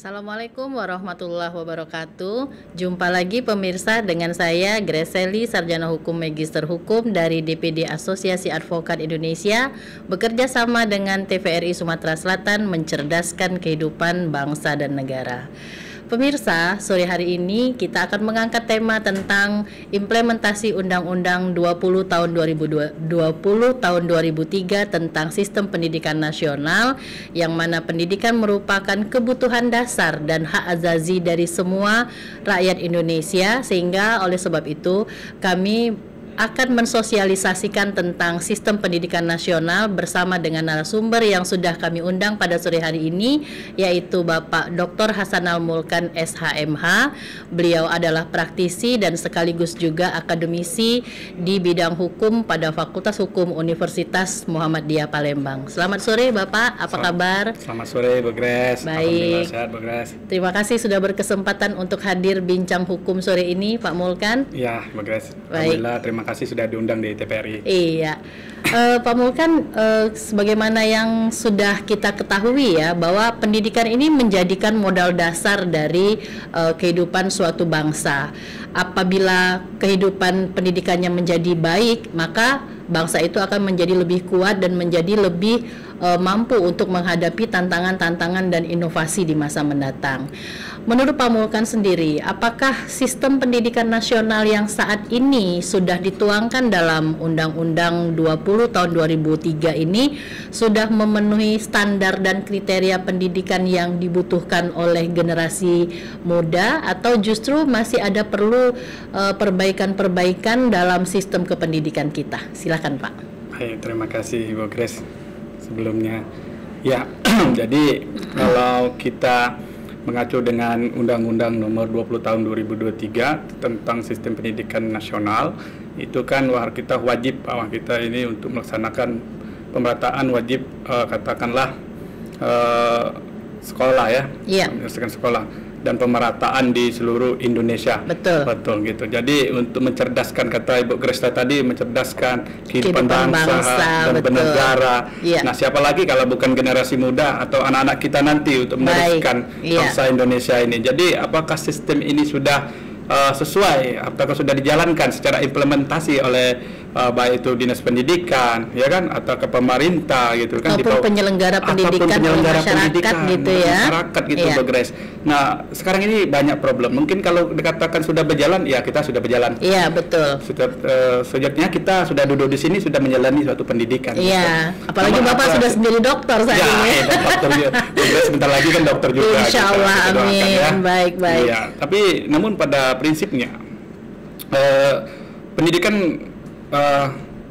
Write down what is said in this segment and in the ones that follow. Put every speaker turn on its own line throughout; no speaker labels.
Assalamualaikum warahmatullahi wabarakatuh. Jumpa lagi pemirsa dengan saya Greseli, Sarjana Hukum Magister Hukum dari DPD Asosiasi Advokat Indonesia, bekerja sama dengan TVRI Sumatera Selatan mencerdaskan kehidupan bangsa dan negara. Pemirsa, sore hari ini kita akan mengangkat tema tentang implementasi Undang-Undang 20 tahun 2003 tentang Sistem Pendidikan Nasional, yang mana pendidikan merupakan kebutuhan dasar dan hak azazi dari semua rakyat Indonesia, sehingga oleh sebab itu kami akan mensosialisasikan tentang sistem pendidikan nasional bersama dengan narasumber yang sudah kami undang pada sore hari ini, yaitu Bapak Dr. Hasanal Mulkan SHMH. Beliau adalah praktisi dan sekaligus juga akademisi di bidang hukum pada Fakultas Hukum Universitas Muhammadiyah Palembang. Selamat sore Bapak, apa kabar?
Selamat sore Bu Gres.
Baik.
Sehat Bu Gres.
Terima kasih sudah berkesempatan untuk hadir bincang hukum sore ini Pak Mulkan.
Iya Bu Gres.
Baik.
Alhamdulillah, terima kasih sudah diundang di TVRI.
Iya, Pak Mulkan, sebagaimana yang sudah kita ketahui ya, bahwa pendidikan ini menjadikan modal dasar dari kehidupan suatu bangsa. Apabila kehidupan pendidikannya menjadi baik, maka bangsa itu akan menjadi lebih kuat dan menjadi lebih mampu untuk menghadapi tantangan-tantangan dan inovasi di masa mendatang. Menurut Pak Mulkan sendiri, apakah sistem pendidikan nasional yang saat ini sudah dituangkan dalam Undang-Undang 20 tahun 2003 ini sudah memenuhi standar dan kriteria pendidikan yang dibutuhkan oleh generasi muda, atau justru masih ada perlu perbaikan-perbaikan dalam sistem kependidikan kita? Silakan Pak.
Baik, terima kasih Bu Gres sebelumnya. Ya, jadi kalau kita mengacu dengan Undang-Undang Nomor 20 Tahun 2023 tentang Sistem Pendidikan Nasional, itu kan kita wajib bahwa kita ini untuk melaksanakan pemerataan wajib katakanlah sekolah ya, menyelesaikan sekolah dan pemerataan di seluruh Indonesia. Betul gitu. Jadi untuk mencerdaskan, kata Ibu Gresta tadi, mencerdaskan kehidupan bangsa dan bernegara. Nah, siapa lagi kalau bukan generasi muda atau anak-anak kita nanti untuk meneruskan bangsa Indonesia ini. Jadi apakah sistem ini sudah sesuai, apakah sudah dijalankan secara implementasi oleh baik itu dinas pendidikan ya kan, atau ke pemerintah gitu kan,
ataupun penyelenggara pendidikan, masyarakat gitu ya,
masyarakat gitu Bu Grace. Nah, sekarang ini banyak problem. Mungkin kalau dikatakan sudah berjalan, ya kita sudah berjalan.
Iya, betul.
Sejatinya kita sudah duduk di sini sudah menjalani suatu pendidikan.
Iya, gitu. Apalagi Bapak sudah sendiri dokter saat ini.
Ya, dokter juga. Sebentar lagi kan dokter juga.
Insya Allah,
kita
amin.
ya.
Baik.
Iya, tapi namun pada prinsipnya pendidikan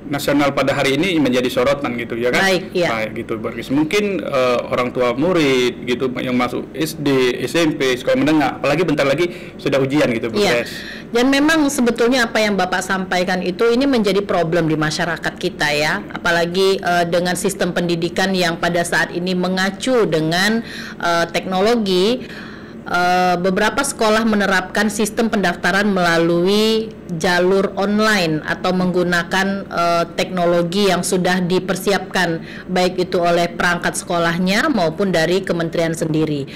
nasional pada hari ini menjadi sorotan gitu ya kan. Baik gitu. Mungkin orang tua murid gitu yang masuk SD, SMP, sekolah menengah, apalagi bentar lagi sudah ujian gitu Bu Gres.
Dan memang sebetulnya apa yang Bapak sampaikan itu ini menjadi problem di masyarakat kita ya, apalagi dengan sistem pendidikan yang pada saat ini mengacu dengan teknologi. Beberapa sekolah menerapkan sistem pendaftaran melalui jalur online atau menggunakan teknologi yang sudah dipersiapkan baik itu oleh perangkat sekolahnya maupun dari kementerian sendiri.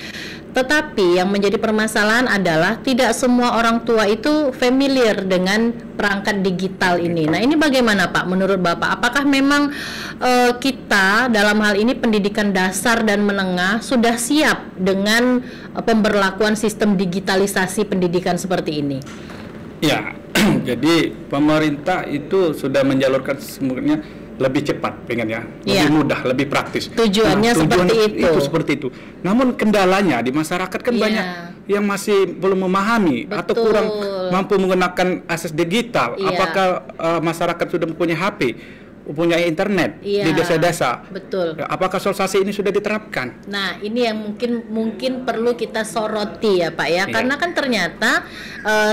Tetapi yang menjadi permasalahan adalah tidak semua orang tua itu familiar dengan perangkat digital ini. Nah, ini bagaimana Pak menurut Bapak? Apakah memang kita dalam hal ini pendidikan dasar dan menengah sudah siap dengan pemberlakuan sistem digitalisasi pendidikan seperti ini?
Ya, jadi pemerintah itu sudah menjalurkan semuanya lebih cepat, pengen ya, lebih mudah, lebih praktis.
Tujuannya seperti itu.
Seperti itu. Namun kendalanya di masyarakat kan banyak yang masih belum memahami atau kurang mampu menggunakan akses digital. Apakah masyarakat sudah mempunyai HP, mempunyai internet di desa-desa?
Betul.
Apakah sosialisasi ini sudah diterapkan?
Nah, ini yang mungkin perlu kita soroti ya Pak ya, karena kan ternyata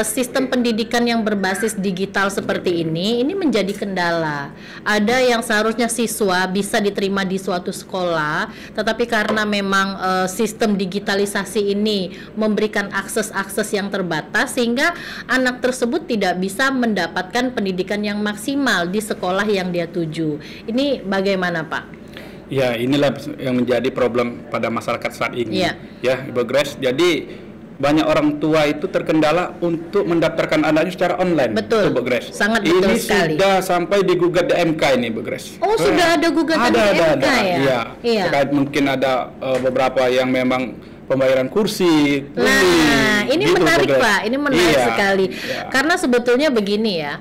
sistem pendidikan yang berbasis digital seperti ini menjadi kendala. Ada yang seharusnya siswa bisa diterima di suatu sekolah, tetapi karena memang sistem digitalisasi ini memberikan akses-akses yang terbatas, sehingga anak tersebut tidak bisa mendapatkan pendidikan yang maksimal di sekolah yang dia tuju. Ini bagaimana Pak?
Ya, inilah yang menjadi problem pada masyarakat saat ini. Ya, Ibu Grace. Jadi banyak orang tua itu terkendala untuk mendaftarkan anaknya secara online.
Betul,
Ibu Grace.
Sangat betul sekali.
Ini sudah sampai digugat di MK ini, Ibu Grace.
Oh, sudah ada gugatan di MK ya?
Iya. Terkait mungkin ada beberapa yang memang pembayaran kursi.
Nah, ini gitu, menarik Pak. Ini menarik sekali. Karena sebetulnya begini ya,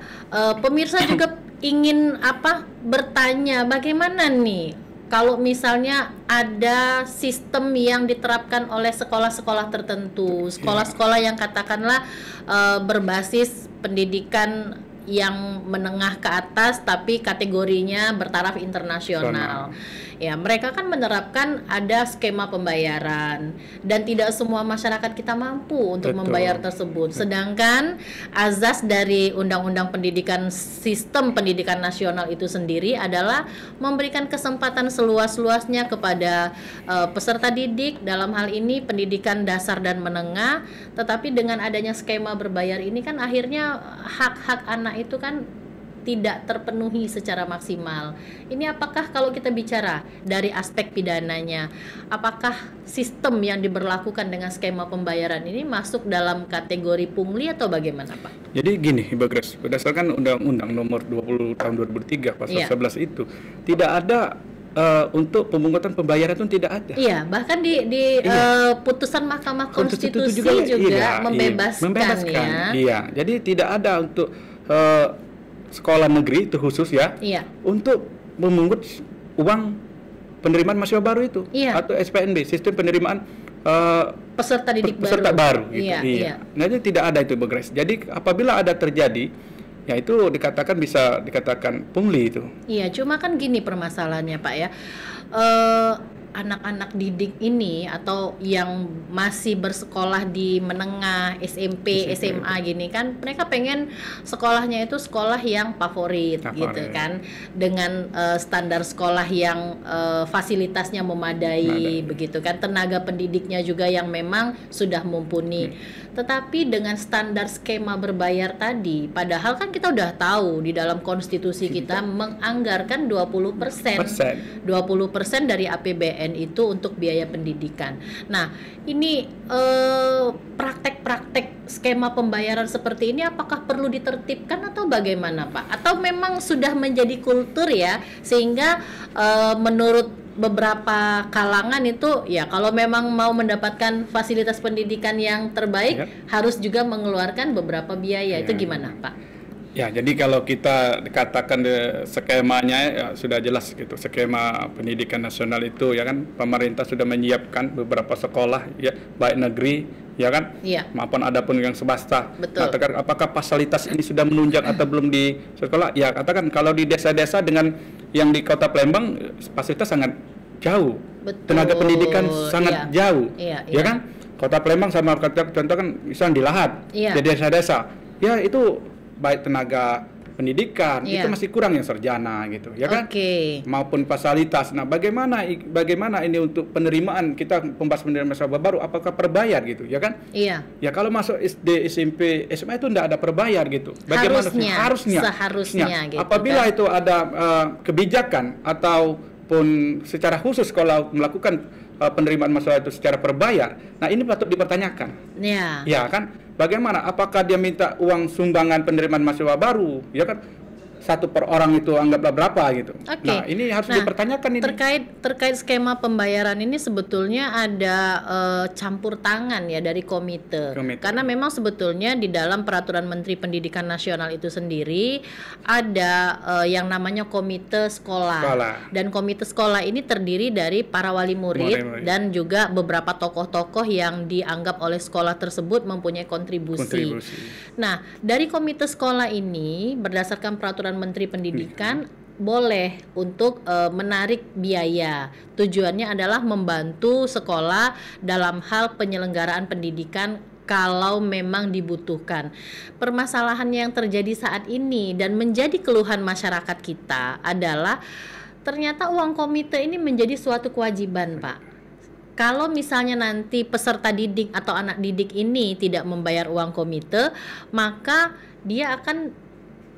pemirsa juga ingin bertanya bagaimana nih kalau misalnya ada sistem yang diterapkan oleh sekolah-sekolah tertentu, sekolah-sekolah yang katakanlah berbasis pendidikan yang menengah ke atas tapi kategorinya bertaraf internasional. Ya, mereka kan menerapkan ada skema pembayaran dan tidak semua masyarakat kita mampu untuk membayar tersebut. Sedangkan azas dari Undang-Undang Pendidikan Sistem Pendidikan Nasional itu sendiri adalah memberikan kesempatan seluas-luasnya kepada peserta didik, dalam hal ini pendidikan dasar dan menengah. Tetapi dengan adanya skema berbayar ini kan akhirnya hak-hak anak itu kan tidak terpenuhi secara maksimal. Ini apakah kalau kita bicara dari aspek pidananya, apakah sistem yang diberlakukan dengan skema pembayaran ini masuk dalam kategori pungli atau bagaimana, Pak?
Jadi gini, Ibu Grace, berdasarkan Undang-Undang Nomor 20 Tahun 2003 Pasal 11 itu tidak ada untuk pemungutan pembayaran itu tidak ada.
Iya, bahkan di putusan Mahkamah Konstitusi juga membebaskan. Ya.
Iya, jadi tidak ada untuk sekolah negeri itu khusus untuk memungut uang penerimaan mahasiswa baru itu atau SPNB, sistem penerimaan
peserta didik
baru gitu. Nah, jadi tidak ada itu, Bu Grace. Jadi apabila ada terjadi, ya itu bisa dikatakan pungli itu.
Iya, cuma kan gini permasalahannya, Pak ya. Anak-anak didik ini atau yang masih bersekolah di menengah, SMP, SMA gini kan, mereka pengen sekolahnya itu sekolah yang favorit. Gitu kan, dengan standar sekolah yang fasilitasnya memadai, begitu kan, tenaga pendidiknya juga yang memang sudah mumpuni. Tetapi dengan standar skema berbayar tadi, padahal kan kita udah tahu di dalam konstitusi kita menganggarkan 20% dari APBN itu untuk biaya pendidikan. Nah, ini praktek-praktek skema pembayaran seperti ini apakah perlu ditertibkan atau bagaimana, Pak? Atau memang sudah menjadi kultur ya, sehingga menurut beberapa kalangan itu ya kalau memang mau mendapatkan fasilitas pendidikan yang terbaik harus juga mengeluarkan beberapa biaya. Itu gimana, Pak?
Ya, jadi kalau kita katakan skemanya ya sudah jelas gitu. Skema pendidikan nasional itu ya kan pemerintah sudah menyiapkan beberapa sekolah ya, baik negeri ya kan maupun adapun yang swasta. Katakan apakah fasilitas ini sudah menunjang atau belum di sekolah? Ya, katakan kalau di desa-desa dengan yang di Kota Palembang fasilitas sangat jauh. Tenaga pendidikan sangat jauh. Ya kan? Kota Palembang sama contoh kan misalnya di Lahat, di desa-desa. Ya itu baik tenaga pendidikan itu masih kurang yang sarjana gitu ya kan, maupun fasilitas. Nah, bagaimana ini untuk penerimaan kita pembahas penerimaan mahasiswa baru, apakah perbayar gitu ya kan? Ya kalau masuk SD, SMP, SMA itu tidak ada perbayar gitu. Bagaimana seharusnya gitu, apabila itu ada kebijakan ataupun secara khusus kalau melakukan penerimaan mahasiswa itu secara perbayar, nah ini patut dipertanyakan. Ya kan? Bagaimana? Apakah dia minta uang sumbangan penerimaan mahasiswa baru, ya kan? 1 per orang itu anggaplah berapa gitu. Nah, ini harus dipertanyakan ini.
Terkait skema pembayaran ini sebetulnya ada campur tangan ya dari komite. Karena memang sebetulnya di dalam Peraturan Menteri Pendidikan Nasional itu sendiri ada yang namanya komite sekolah. Dan komite sekolah ini terdiri dari para wali murid dan juga beberapa tokoh-tokoh yang dianggap oleh sekolah tersebut mempunyai kontribusi. Nah, dari komite sekolah ini berdasarkan Peraturan Menteri Pendidikan boleh untuk menarik biaya. Tujuannya adalah membantu sekolah dalam hal penyelenggaraan pendidikan kalau memang dibutuhkan. Permasalahan yang terjadi saat ini dan menjadi keluhan masyarakat kita adalah ternyata uang komite ini menjadi suatu kewajiban, Pak. Kalau misalnya nanti peserta didik atau anak didik ini tidak membayar uang komite, maka dia akan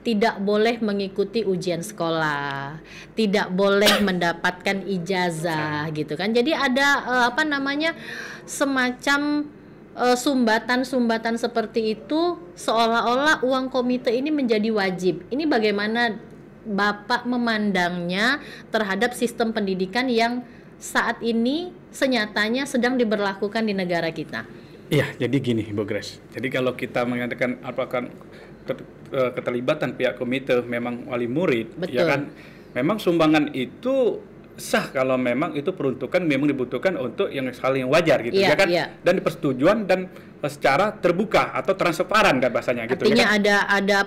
tidak boleh mengikuti ujian sekolah, tidak boleh mendapatkan ijazah gitu kan. Jadi ada semacam sumbatan-sumbatan seperti itu, seolah-olah uang komite ini menjadi wajib. Ini bagaimana Bapak memandangnya terhadap sistem pendidikan yang saat ini senyatanya sedang diberlakukan di negara kita?
Iya, jadi gini Bu Grace. Jadi kalau kita mengatakan apakah keterlibatan pihak komite memang wali murid,
betul,
ya kan, memang sumbangan itu sah kalau memang itu peruntukan memang dibutuhkan untuk yang hal yang wajar gitu, ya kan, dan persetujuan dan secara terbuka atau transparan kan bahasanya gitu.
Artinya
ya kan?
ada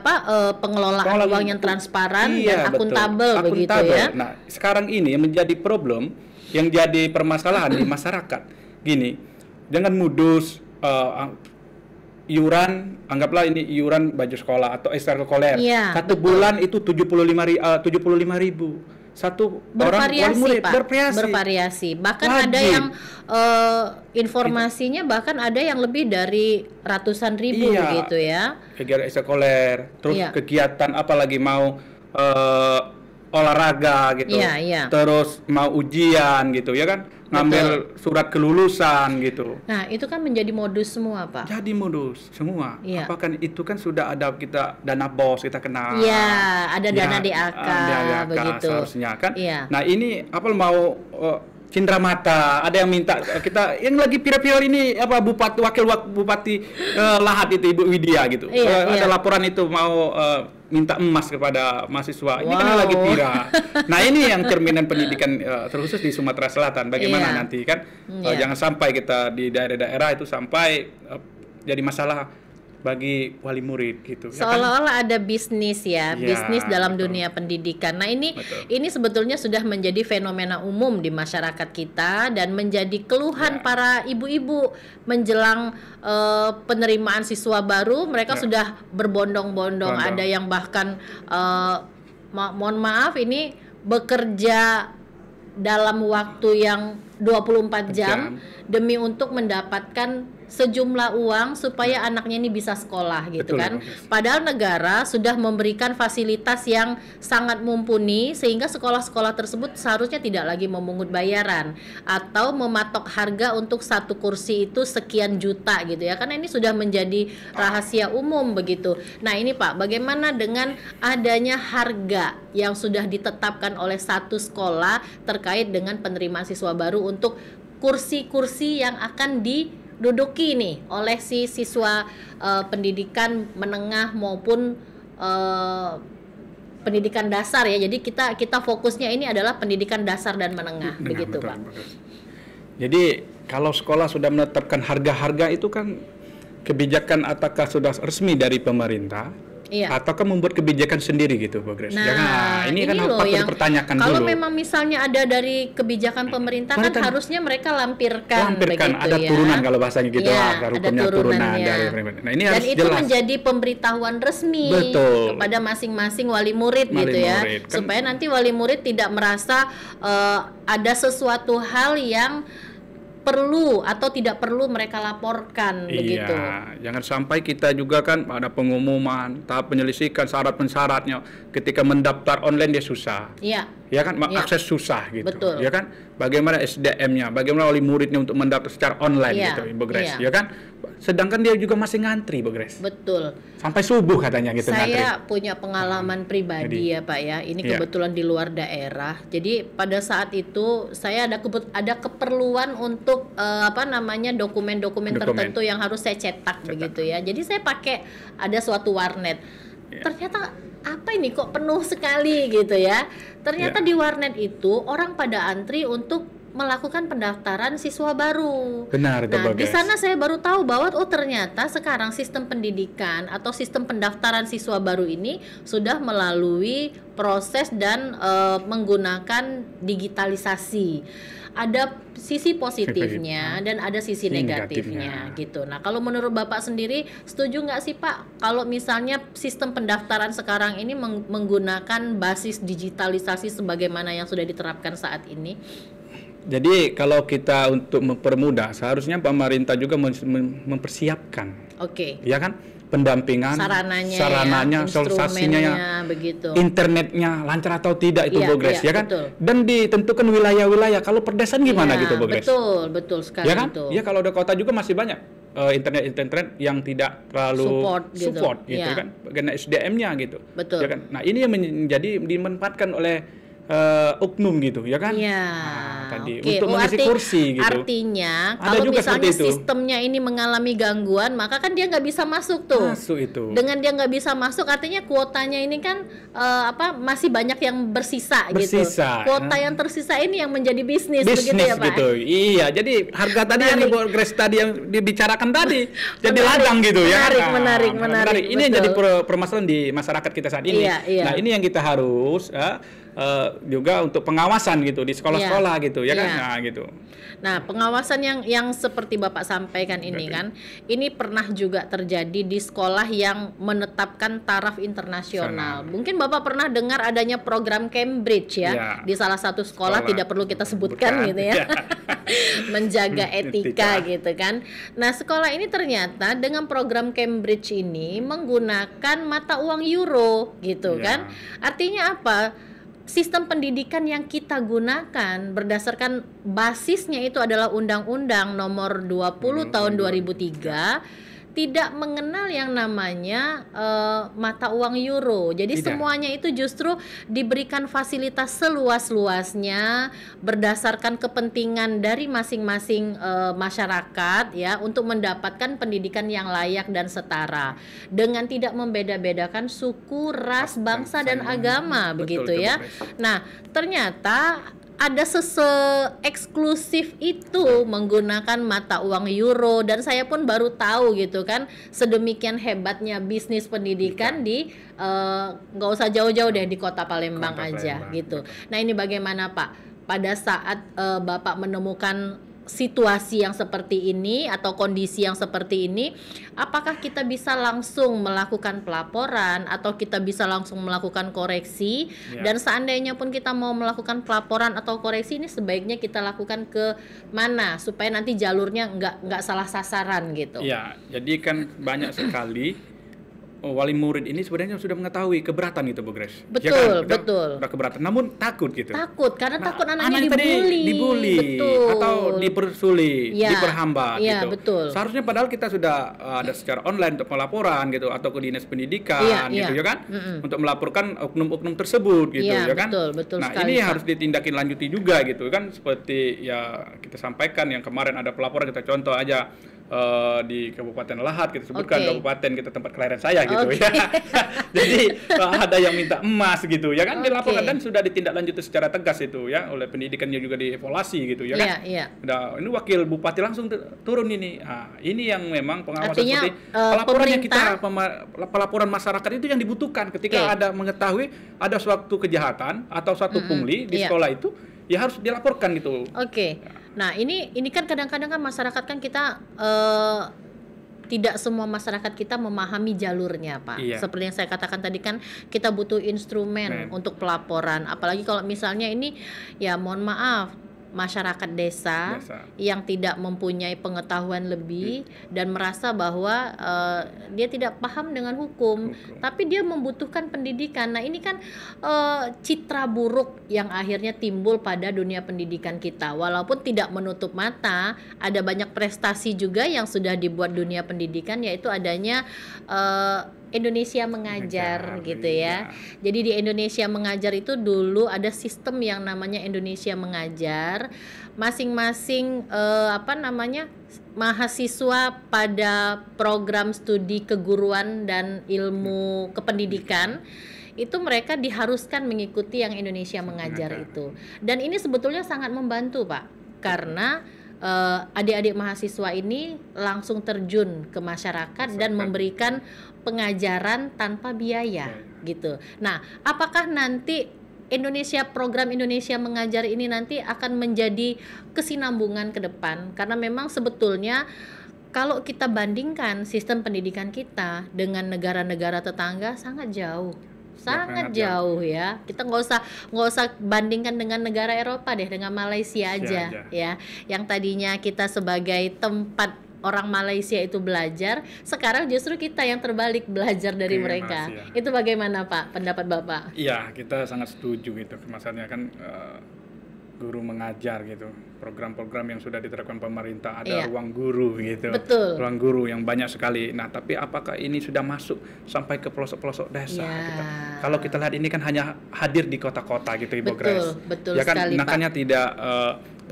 pengelolaan uang yang transparan dan akuntabel begitu ya.
Nah, sekarang ini yang menjadi problem, yang jadi permasalahan di masyarakat gini, dengan modus iuran, anggaplah ini iuran baju sekolah atau ekstrakurikuler, satu bulan itu 75.000. Satu orang wali murid,
Pak, bervariasi. Bahkan wajib. Ada yang informasinya bahkan ada yang lebih dari ratusan ribu gitu ya.
Kegiatan ekstrakurikuler, terus kegiatan apalagi mau olahraga gitu, terus mau ujian gitu ya kan, ngambil surat kelulusan gitu.
Nah itu kan menjadi modus semua Pak.
Jadi modus semua. Apakah itu kan sudah ada kita dana BOS kita kenal.
Iya, ada dana DAK begitu.
Seharusnya kan. Nah ini apa mau cindera mata, ada yang minta kita yang lagi viral ini apa wakil bupati Lahat itu Ibu Widya gitu. Ada laporan itu mau minta emas kepada mahasiswa. Ini kan lagi viral. Nah ini yang cerminan pendidikan terkhusus di Sumatera Selatan. Bagaimana nanti kan jangan sampai kita di daerah-daerah itu sampai jadi masalah bagi wali murid gitu.
Seolah-olah ada bisnis bisnis dalam dunia pendidikan. Nah ini sebetulnya sudah menjadi fenomena umum di masyarakat kita dan menjadi keluhan para ibu-ibu menjelang penerimaan siswa baru. Mereka sudah berbondong-bondong. Ada yang bahkan mohon maaf ini bekerja dalam waktu yang 24 jam demi untuk mendapatkan sejumlah uang supaya anaknya ini bisa sekolah gitu. Betul, kan. Padahal negara sudah memberikan fasilitas yang sangat mumpuni sehingga sekolah-sekolah tersebut seharusnya tidak lagi memungut bayaran atau mematok harga untuk satu kursi itu sekian juta gitu ya. Karena ini sudah menjadi rahasia umum begitu. Nah, ini Pak, bagaimana dengan adanya harga yang sudah ditetapkan oleh satu sekolah terkait dengan penerimaan siswa baru untuk kursi-kursi yang akan diduduki nih oleh si siswa pendidikan menengah maupun pendidikan dasar ya. Jadi kita fokusnya ini adalah pendidikan dasar dan menengah, begitu Pak.
Jadi kalau sekolah sudah menetapkan harga-harga itu kan kebijakan apakah sudah resmi dari pemerintah? Ataukah membuat kebijakan sendiri gitu, Bu Grace?
Nah, ini kan patut dipertanyakan dulu. Kalau memang misalnya ada dari kebijakan pemerintah kan harusnya mereka lampirkan begitu
ada turunan kalau bahasanya gitu, hukumnya turunan dari pemerintah. Nah, ini
dan
harus
itu jelas. Menjadi pemberitahuan resmi kepada masing-masing wali murid gitu ya, supaya nanti wali murid tidak merasa ada sesuatu hal yang perlu atau tidak perlu mereka laporkan begitu.
Jangan sampai kita juga kan ada pengumuman, tahap penyelesaian syarat-syaratnya. Ketika mendaftar online dia susah. Ya kan akses susah gitu.
Betul.
Ya kan bagaimana SDM-nya, bagaimana wali muridnya untuk mendaftar secara online gitu, Bu Grace. Ya kan? Sedangkan dia juga masih ngantri, Bu Grace.
Betul.
Sampai subuh katanya gitu ngantri.
Saya punya pengalaman pribadi ya Pak ya. Ini kebetulan di luar daerah. Jadi pada saat itu saya ada keperluan untuk dokumen-dokumen tertentu yang harus saya cetak begitu ya. Jadi saya pakai ada suatu warnet. Ternyata apa ini kok penuh sekali gitu ya. Ternyata di warnet itu orang pada antri untuk melakukan pendaftaran siswa baru.
Benar,
nah, di sana saya baru tahu bahwa ternyata sekarang sistem pendidikan atau sistem pendaftaran siswa baru ini sudah melalui proses dan menggunakan digitalisasi. Ada sisi positifnya dan ada sisi negatifnya gitu. Nah, kalau menurut Bapak sendiri setuju nggak sih Pak kalau misalnya sistem pendaftaran sekarang ini menggunakan basis digitalisasi sebagaimana yang sudah diterapkan saat ini?
Jadi kalau kita untuk mempermudah seharusnya pemerintah juga mempersiapkan.
Oke.
Ya kan? pendampingan, sarananya, sosialisasinya,
begitu.
Internetnya lancar atau tidak itu, Bu Grace, ya kan?
Betul.
Dan ditentukan wilayah-wilayah. Kalau perdesaan gimana gitu, Bu Grace?
Betul sekali.
Ya kan? Ya kalau udah kota juga masih banyak internet yang tidak terlalu support gitu kan, karena SDM-nya gitu.
Betul.
Ya kan? Nah, ini yang menjadi dimanfaatkan oleh oknum gitu, ya kan?
Iya.
Tadi untuk mengisi kursi gitu.
Artinya kalau misalnya sistemnya ini mengalami gangguan, maka kan dia nggak bisa masuk tuh. Dengan dia nggak bisa masuk, artinya kuotanya ini kan masih banyak yang bersisa gitu. Kuota yang tersisa ini yang menjadi bisnis begitu ya, Pak?
Gitu. Iya, jadi harga tadi yang Ibu Grace tadi yang dibicarakan tadi jadi ladang gitu ya.
Menarik.
Ini yang jadi permasalahan di masyarakat kita saat ini. Nah, ini yang kita harus juga untuk pengawasan gitu di sekolah-sekolah gitu ya kan. Nah gitu.
Nah, pengawasan yang seperti Bapak sampaikan ini kan, ini pernah juga terjadi di sekolah yang menetapkan taraf internasional. Mungkin Bapak pernah dengar adanya program Cambridge ya, di salah satu sekolah tidak perlu kita sebutkan gitu ya. Menjaga etika gitu kan. Nah, sekolah ini ternyata dengan program Cambridge ini menggunakan mata uang euro gitu kan. Artinya apa? Sistem pendidikan yang kita gunakan berdasarkan basisnya itu adalah Undang-Undang Nomor 20 Tahun 2003 tidak mengenal yang namanya mata uang euro. Jadi semuanya itu justru diberikan fasilitas seluas-luasnya berdasarkan kepentingan dari masing-masing masyarakat ya untuk mendapatkan pendidikan yang layak dan setara dengan tidak membeda-bedakan suku, ras, bangsa dan agama begitu ya. Nah, ternyata ada eksklusif itu menggunakan mata uang euro dan saya pun baru tahu gitu kan sedemikian hebatnya bisnis pendidikan di nggak usah jauh-jauh deh di kota Palembang aja gitu. Nah, ini bagaimana Pak pada saat Bapak menemukan situasi yang seperti ini atau kondisi yang seperti ini, apakah kita bisa langsung melakukan pelaporan atau kita bisa langsung melakukan koreksi? Dan seandainya pun kita mau melakukan pelaporan atau koreksi, ini sebaiknya kita lakukan ke mana supaya nanti jalurnya nggak salah sasaran gitu?
Ya, jadi kan banyak sekali wali murid ini sebenarnya sudah mengetahui keberatan gitu, Bu Grace.
Betul,
ya kan?
betul.
Udah keberatan, namun takut gitu.
Karena takut anaknya dibully,
atau dipersulit, diperhambat gitu.
Betul.
Seharusnya padahal kita sudah ada secara online untuk pelaporan gitu atau ke dinas pendidikan gitu ya kan, untuk melaporkan oknum-oknum tersebut gitu ya kan.
Betul
nah
sekali,
ini
Pak.
harus ditindaklanjuti juga gitu kan, seperti ya kita sampaikan yang kemarin ada pelaporan, kita contoh aja. Di Kabupaten Lahat kita sebutkan kabupaten kita tempat kelahiran saya gitu ya. Jadi ada yang minta emas gitu ya kan, dilaporkan dan sudah ditindaklanjuti secara tegas itu ya oleh pendidikannya juga dievaluasi gitu ya kan. Nah, ini wakil bupati langsung turun ini. Ini yang memang pengawasan seperti pelaporannya kita pelaporan masyarakat itu yang dibutuhkan ketika ada mengetahui ada suatu kejahatan atau suatu pungli di sekolah itu ya harus dilaporkan gitu.
Nah, ini kan kadang-kadang kan masyarakat kan kita tidak semua masyarakat kita memahami jalurnya, Pak. Seperti yang saya katakan tadi kan kita butuh instrumen untuk pelaporan. Apalagi kalau misalnya ini ya mohon maaf masyarakat desa yang tidak mempunyai pengetahuan lebih dan merasa bahwa dia tidak paham dengan hukum, tapi dia membutuhkan pendidikan. Nah, ini kan citra buruk yang akhirnya timbul pada dunia pendidikan kita. Walaupun tidak menutup mata, ada banyak prestasi juga yang sudah dibuat dunia pendidikan, yaitu adanya Indonesia Mengajar gitu ya. Jadi di Indonesia Mengajar itu dulu ada sistem yang namanya Indonesia Mengajar. Masing-masing mahasiswa pada program studi keguruan dan ilmu kependidikan itu mereka diharuskan mengikuti yang Indonesia Mengajar itu. Dan ini sebetulnya sangat membantu, Pak. Karena adik-adik mahasiswa ini langsung terjun ke masyarakat dan memberikan pengajaran tanpa biaya gitu. Nah, apakah nanti program Indonesia Mengajar ini nanti akan menjadi kesinambungan ke depan? Karena memang sebetulnya kalau kita bandingkan sistem pendidikan kita dengan negara-negara tetangga sangat jauh. Sangat jauh ya. Kita nggak usah bandingkan dengan negara Eropa deh, dengan Malaysia aja ya. Yang tadinya kita sebagai tempat orang Malaysia itu belajar, sekarang justru kita yang terbalik belajar dari mereka. Itu bagaimana Pak, pendapat Bapak?
Iya, kita sangat setuju gitu. Maksudnya kan guru mengajar gitu, program-program yang sudah diterapkan pemerintah, ada ruang guru gitu.
Betul.
Ruang guru yang banyak sekali. Nah, tapi apakah ini sudah masuk sampai ke pelosok-pelosok desa gitu? Kalau kita lihat ini kan hanya hadir di kota-kota gitu, Ibu Grace.
Betul
ya kan,
sekali,
makanya
Pak.
Tidak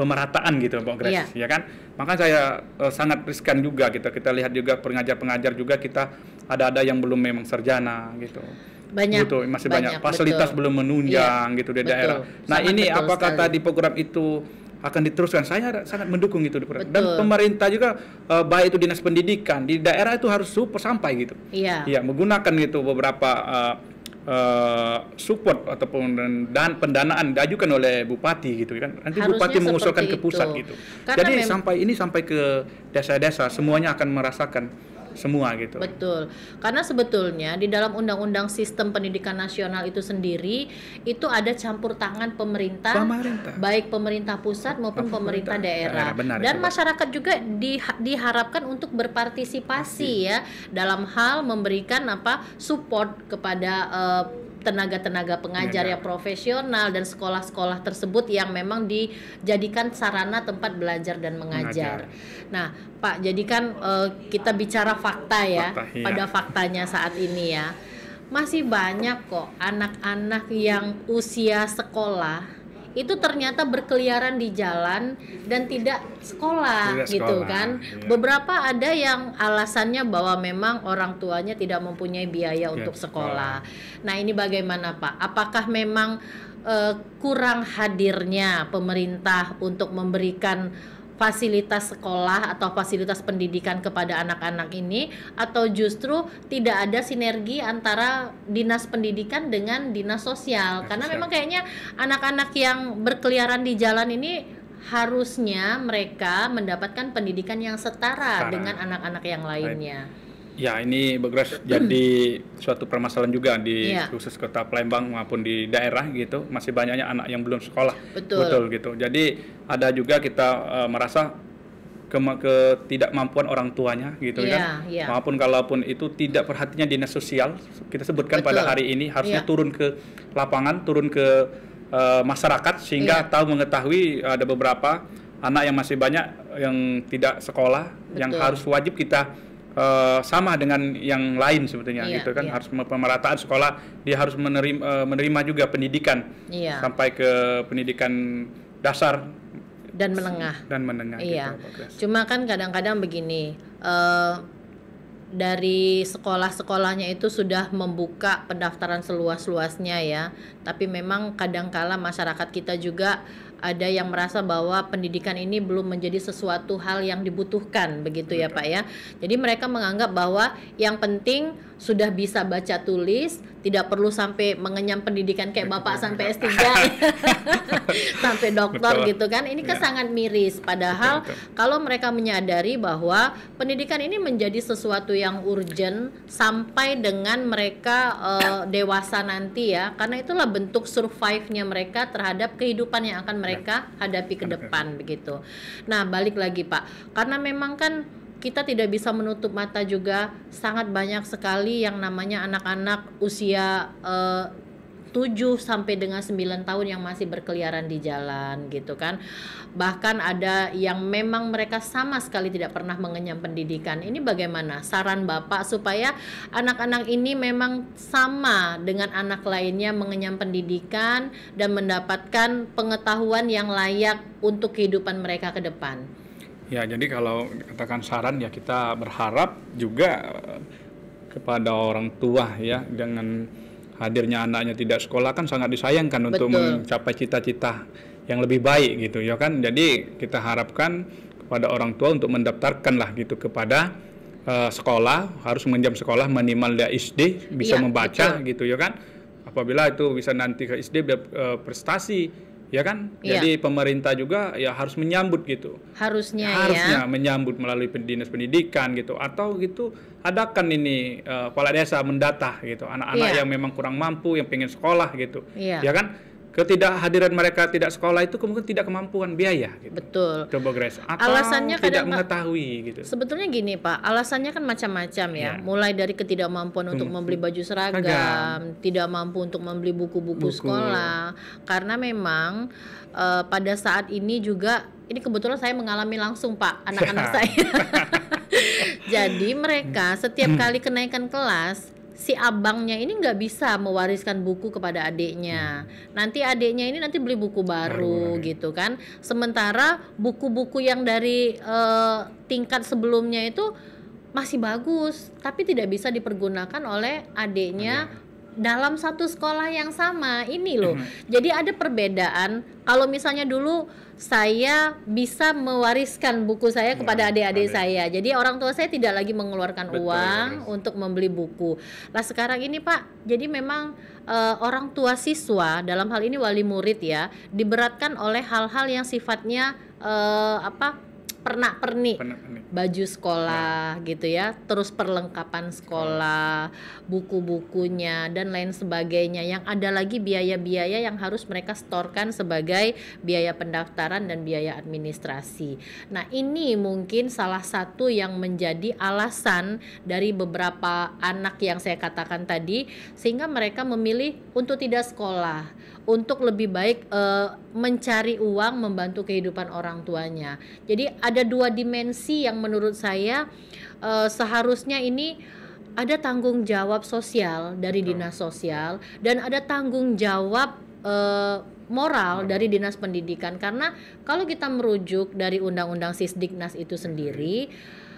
pemerataan gitu, Ibu Grace, ya kan? Maka saya sangat riskan juga gitu. Kita lihat juga pengajar-pengajar juga kita ada yang belum memang sarjana gitu.
Banyak,
gitu, masih banyak fasilitas belum menunjang gitu di daerah. Nah,
sangat
ini apakah tadi program itu akan diteruskan? Saya sangat mendukung itu. Dan pemerintah juga baik itu dinas pendidikan di daerah itu harus super sampai gitu. Iya, menggunakan itu beberapa support ataupun dan pendanaan diajukan oleh bupati gitu kan. Nanti harusnya bupati mengusulkan ke pusat gitu. Jadi sampai ke desa-desa semuanya akan merasakan semua gitu.
Betul. Karena sebetulnya di dalam Undang-Undang Sistem Pendidikan Nasional itu sendiri itu ada campur tangan pemerintah. Baik pemerintah pusat maupun pemerintah daerah. Dan masyarakat juga diharapkan untuk berpartisipasi ya dalam hal memberikan support kepada tenaga-tenaga pengajar yang profesional dan sekolah-sekolah tersebut yang memang dijadikan sarana tempat belajar dan mengajar. Nah, Pak, jadi kan kita bicara fakta ya. Pada faktanya saat ini ya, masih banyak kok anak-anak yang usia sekolah itu ternyata berkeliaran di jalan dan tidak sekolah gitu kan. Beberapa ada yang alasannya bahwa memang orang tuanya tidak mempunyai biaya untuk sekolah. Nah, ini bagaimana Pak? Apakah memang kurang hadirnya pemerintah untuk memberikan fasilitas sekolah atau fasilitas pendidikan kepada anak-anak ini, atau justru tidak ada sinergi antara dinas pendidikan dengan dinas sosial? Karena memang kayaknya anak-anak yang berkeliaran di jalan ini harusnya mereka mendapatkan pendidikan yang setara dengan anak-anak yang lainnya.
Ya, ini bergerak jadi suatu permasalahan juga di khusus kota Palembang maupun di daerah gitu, masih banyaknya anak yang belum sekolah. Betul gitu. Jadi ada juga kita merasa ketidakmampuan orang tuanya gitu kan. Maupun kalaupun itu tidak perhatinya dinas sosial, kita sebutkan pada hari ini harusnya turun ke lapangan, turun ke masyarakat sehingga tahu mengetahui ada beberapa anak yang masih banyak yang tidak sekolah, yang harus wajib kita sama dengan yang lain sebetulnya gitu kan. Harus pemerataan sekolah, dia harus menerima juga pendidikan sampai ke pendidikan dasar dan menengah gitu.
Cuma kan kadang-kadang begini, dari sekolah-sekolahnya itu sudah membuka pendaftaran seluas-luasnya ya, tapi memang kadangkala masyarakat kita juga ada yang merasa bahwa pendidikan ini belum menjadi sesuatu hal yang dibutuhkan begitu ya Pak ya. Jadi mereka menganggap bahwa yang penting sudah bisa baca tulis, tidak perlu sampai mengenyam pendidikan kayak Bapak sampai S3 sampai doktor gitu kan. Ini kan sangat miris, padahal kalau mereka menyadari bahwa pendidikan ini menjadi sesuatu yang urgent sampai dengan mereka dewasa nanti ya, karena itulah bentuk survive-nya mereka terhadap kehidupan yang akan mereka hadapi ke depan begitu. Nah, balik lagi Pak, karena memang kan kita tidak bisa menutup mata juga sangat banyak sekali yang namanya anak-anak usia 7 sampai dengan 9 tahun yang masih berkeliaran di jalan gitu kan. Bahkan ada yang memang mereka sama sekali tidak pernah mengenyam pendidikan. Ini bagaimana saran Bapak supaya anak-anak ini memang sama dengan anak lainnya mengenyam pendidikan dan mendapatkan pengetahuan yang layak untuk kehidupan mereka ke depan?
Ya, jadi kalau katakan saran ya, kita berharap juga kepada orang tua ya, dengan hadirnya anaknya tidak sekolah kan sangat disayangkan untuk mencapai cita-cita yang lebih baik gitu ya kan. Jadi kita harapkan kepada orang tua untuk mendaftarkan lah gitu kepada sekolah, harus menjam sekolah minimal dia SD bisa membaca gitu ya kan. Apabila itu bisa nanti ke SD prestasi ya kan. Jadi pemerintah juga ya harus menyambut gitu. Harusnya menyambut melalui dinas pendidikan gitu, atau gitu adakan ini kepala desa mendata gitu anak-anak yang memang kurang mampu yang pengen sekolah gitu. Ya kan. Ketidakhadiran mereka tidak sekolah itu kemungkinan tidak kemampuan biaya gitu.
Betul.
Coba Grace. Atau
Alasannya
tidak
kadang,
mengetahui gitu.
Sebetulnya gini Pak, alasannya kan macam-macam ya. Mulai dari ketidakmampuan untuk membeli baju seragam, tidak mampu untuk membeli buku-buku sekolah. Karena memang pada saat ini juga, ini kebetulan saya mengalami langsung Pak, anak-anak saya. Jadi mereka setiap kali kenaikan kelas, si abangnya ini nggak bisa mewariskan buku kepada adiknya. Nanti adiknya ini nanti beli buku baru gitu kan. Sementara buku-buku yang dari tingkat sebelumnya itu masih bagus, tapi tidak bisa dipergunakan oleh adiknya dalam satu sekolah yang sama. Ini loh. Jadi ada perbedaan. Kalau misalnya dulu saya bisa mewariskan buku saya kepada adik-adik saya. Jadi orang tua saya tidak lagi mengeluarkan uang untuk membeli buku. Lah sekarang ini Pak, jadi memang orang tua siswa, dalam hal ini wali murid ya, diberatkan oleh hal-hal yang sifatnya pernak-pernik, baju sekolah gitu ya, terus perlengkapan sekolah, buku-bukunya dan lain sebagainya, yang ada lagi biaya-biaya yang harus mereka setorkan sebagai biaya pendaftaran dan biaya administrasi. Nah ini mungkin salah satu yang menjadi alasan dari beberapa anak yang saya katakan tadi, sehingga mereka memilih untuk tidak sekolah, untuk lebih baik mencari uang membantu kehidupan orang tuanya. Jadi ada dua dimensi yang menurut saya seharusnya ini ada tanggung jawab sosial dari dinas sosial dan ada tanggung jawab moral dari dinas pendidikan. Karena kalau kita merujuk dari undang-undang Sisdiknas itu sendiri,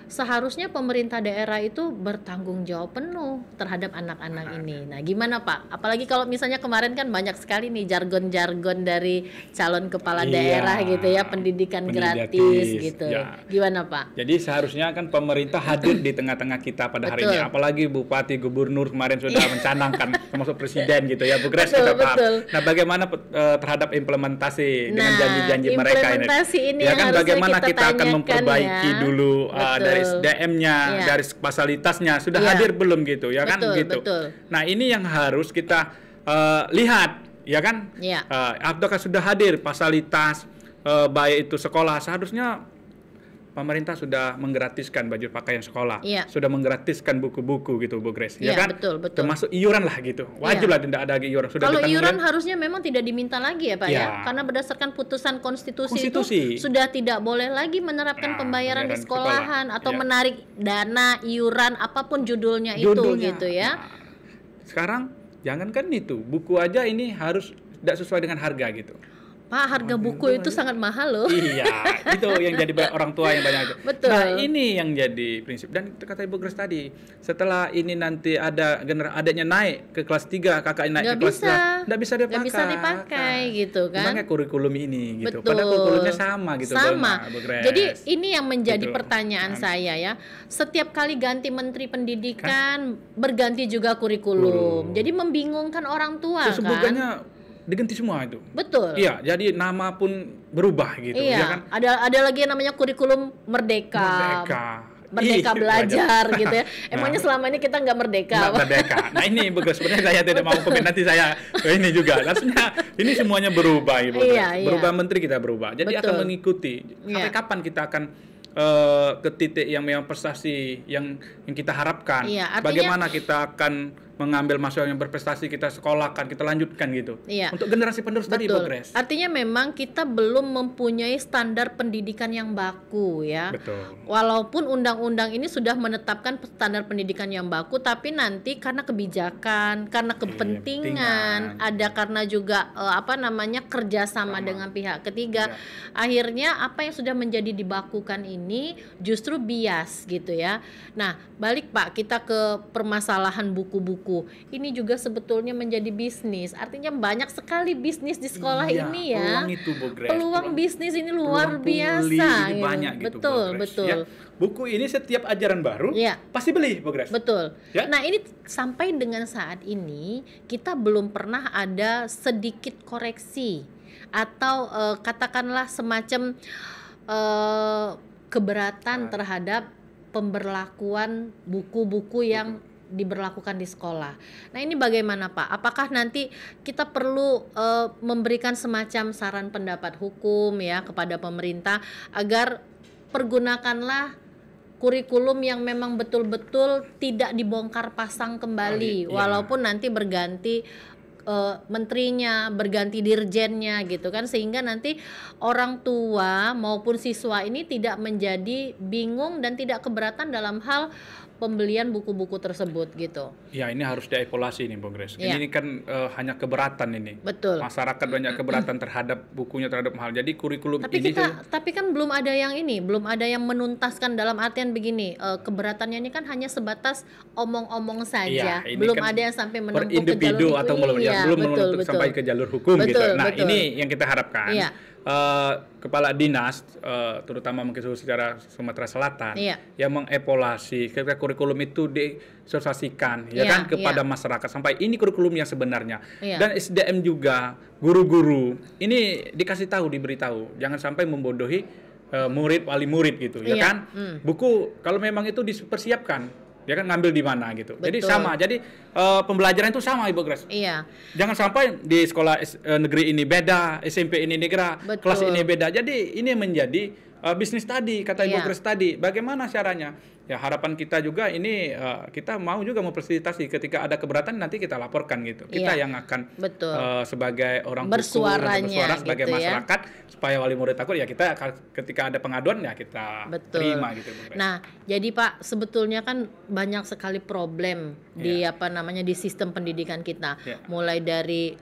seharusnya pemerintah daerah itu bertanggung jawab penuh terhadap anak-anak ini. Nah, gimana Pak? Apalagi kalau misalnya kemarin kan banyak sekali nih jargon-jargon dari calon kepala daerah gitu ya, pendidikan gratis gitu. Ya. Gimana Pak?
Jadi seharusnya kan pemerintah hadir di tengah-tengah kita pada hari ini. Apalagi bupati, gubernur kemarin sudah mencanangkan, termasuk presiden gitu ya, Bu Grace, kita paham. Nah, bagaimana terhadap implementasi dengan janji-janji mereka ini?
Ini
ya kan, bagaimana kita akan memperbaiki
ya.
dulu dari SDM-nya, dari fasilitasnya sudah hadir belum gitu ya kan gitu. Nah ini yang harus kita lihat ya kan. Apakah sudah hadir fasilitas baik itu sekolah, seharusnya pemerintah sudah menggratiskan baju pakaian sekolah, sudah menggratiskan buku-buku gitu Bu Grace, ya kan?
Betul.
Termasuk iuran lah gitu, wajib lah tidak ada iuran.
Kalau iuran harusnya memang tidak diminta lagi ya Pak ya, karena berdasarkan putusan konstitusi itu sudah tidak boleh lagi menerapkan pembayaran di sekolahan atau menarik dana iuran apapun judulnya itu gitu ya.
Sekarang jangankan itu, buku aja ini harus tidak sesuai dengan harga gitu.
Pak, harga buku itu sangat mahal loh.
Iya, itu yang jadi orang tua yang banyak itu.
Betul.
Nah, ini yang jadi prinsip. Dan kata Ibu Grace tadi, setelah ini nanti ada adanya naik ke kelas 3, kakaknya naik ke kelas 2, nggak bisa dipakai
gitu kan.
Makanya kurikulum ini gitu. Padahal kurikulumnya sama gitu.
Sama. Jadi ini yang menjadi pertanyaan saya ya. Setiap kali ganti menteri pendidikan, berganti juga kurikulum. Jadi membingungkan orang tua kan.
Bukannya diganti semua itu.
Betul.
Iya, jadi nama pun berubah gitu.
Iya.
Ya kan?
Ada lagi yang namanya kurikulum merdeka belajar gitu ya. Emangnya selama ini kita nggak merdeka?
Merdeka. Nah ini sebenarnya saya tidak mau komen, nanti saya ini juga. Artinya ini semuanya berubah Ibu. Berubah menteri kita berubah. Jadi akan mengikuti. Sampai kapan kita akan ke titik yang memang prestasi yang kita harapkan? Bagaimana kita akan mengambil mahasiswa yang berprestasi, kita sekolahkan, kita lanjutkan gitu. Untuk generasi penerus tadi, Bu Grace.
Artinya memang kita belum mempunyai standar pendidikan yang baku ya.
Betul.
Walaupun undang-undang ini sudah menetapkan standar pendidikan yang baku, tapi nanti karena kebijakan, karena kepentingan, ada karena juga kerjasama dengan pihak ketiga, akhirnya apa yang sudah menjadi dibakukan ini justru bias gitu ya. Nah, balik Pak, kita ke permasalahan buku-buku. Ini juga sebetulnya menjadi bisnis. Artinya banyak sekali bisnis di sekolah ini ya.
Peluang itu, Bu Grace.
Peluang bisnis ini luar biasa.
Ini banyak gitu,
betul,
Bu Grace.
betul.
Ya, buku ini setiap ajaran baru pasti beli, Bu Grace.
Betul. Ya? Nah, ini sampai dengan saat ini kita belum pernah ada sedikit koreksi atau katakanlah semacam keberatan terhadap pemberlakuan buku-buku yang diberlakukan di sekolah. Nah, ini bagaimana Pak? Apakah nanti kita perlu memberikan semacam saran pendapat hukum ya kepada pemerintah agar pergunakanlah kurikulum yang memang betul-betul tidak dibongkar pasang kembali, walaupun nanti berganti menterinya, berganti dirjennya gitu kan, sehingga nanti orang tua maupun siswa ini tidak menjadi bingung dan tidak keberatan dalam hal pembelian buku-buku tersebut gitu.
Ya, ini harus dievaluasi nih, Bu Grace. Ini kan hanya keberatan ini.
Betul.
Masyarakat banyak keberatan terhadap bukunya, terhadap mahal. Jadi kurikulum
tapi kan belum ada yang belum ada yang menuntaskan, dalam artian begini, keberatannya ini kan hanya sebatas omong-omong saja. Belum kan ada yang sampai menempuh ke jalur
atau belum sampai ke jalur hukum gitu. Nah, ini yang kita harapkan. Kepala dinas, terutama mungkin secara Sumatera Selatan, yang mengevaluasi ketika kurikulum itu disosialisasikan kan kepada masyarakat sampai ini kurikulum yang sebenarnya. Dan SDM juga, guru-guru ini dikasih tahu, diberitahu, jangan sampai membodohi murid, wali murid gitu, ya kan? Buku kalau memang itu dipersiapkan, dia kan ngambil di mana gitu. Betul. Jadi sama. Jadi pembelajaran itu sama, Ibu Grace. Jangan sampai di sekolah negeri ini beda, SMP ini negara, kelas ini beda. Jadi ini menjadi bisnis tadi, kata Ibu Grace tadi. Bagaimana caranya? Ya, harapan kita juga ini kita mau juga memfasilitasi ketika ada keberatan nanti kita laporkan gitu. Kita yang akan sebagai orang bersuara sebagai gitu masyarakat supaya wali murid takut, ya kita ketika ada pengaduan ya kita terima gitu.
Nah, jadi Pak, sebetulnya kan banyak sekali problem di di sistem pendidikan kita. Mulai dari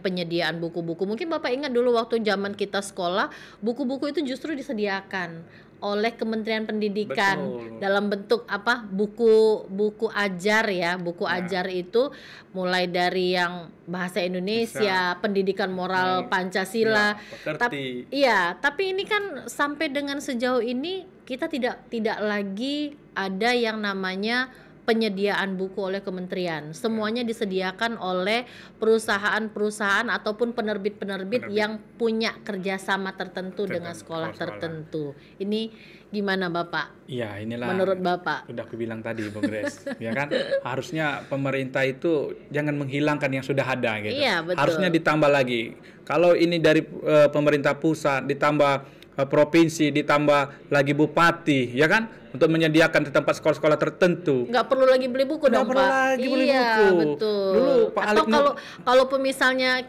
penyediaan buku-buku. Mungkin Bapak ingat dulu waktu zaman kita sekolah, buku-buku itu justru disediakan oleh Kementerian Pendidikan dalam bentuk buku ajar ya, ajar itu mulai dari yang bahasa Indonesia, pendidikan moral Pancasila. Tapi ini kan sampai dengan sejauh ini kita tidak lagi ada yang namanya penyediaan buku oleh kementerian. Semuanya disediakan oleh perusahaan-perusahaan ataupun penerbit-penerbit yang punya kerjasama tertentu dengan sekolah tertentu. Ini gimana Bapak?
Iya, inilah
menurut Bapak.
Sudah aku bilang tadi, Bu Grace. Ya kan, harusnya pemerintah itu jangan menghilangkan yang sudah ada gitu. Harusnya ditambah lagi. Kalau ini dari pemerintah pusat ditambah provinsi, ditambah lagi bupati, ya kan, untuk menyediakan di tempat sekolah-sekolah tertentu.
Nggak perlu lagi beli buku dong, Pak.
Nggak perlu lagi beli buku.
Betul.
Dulu Pak
Atau kalau misalnya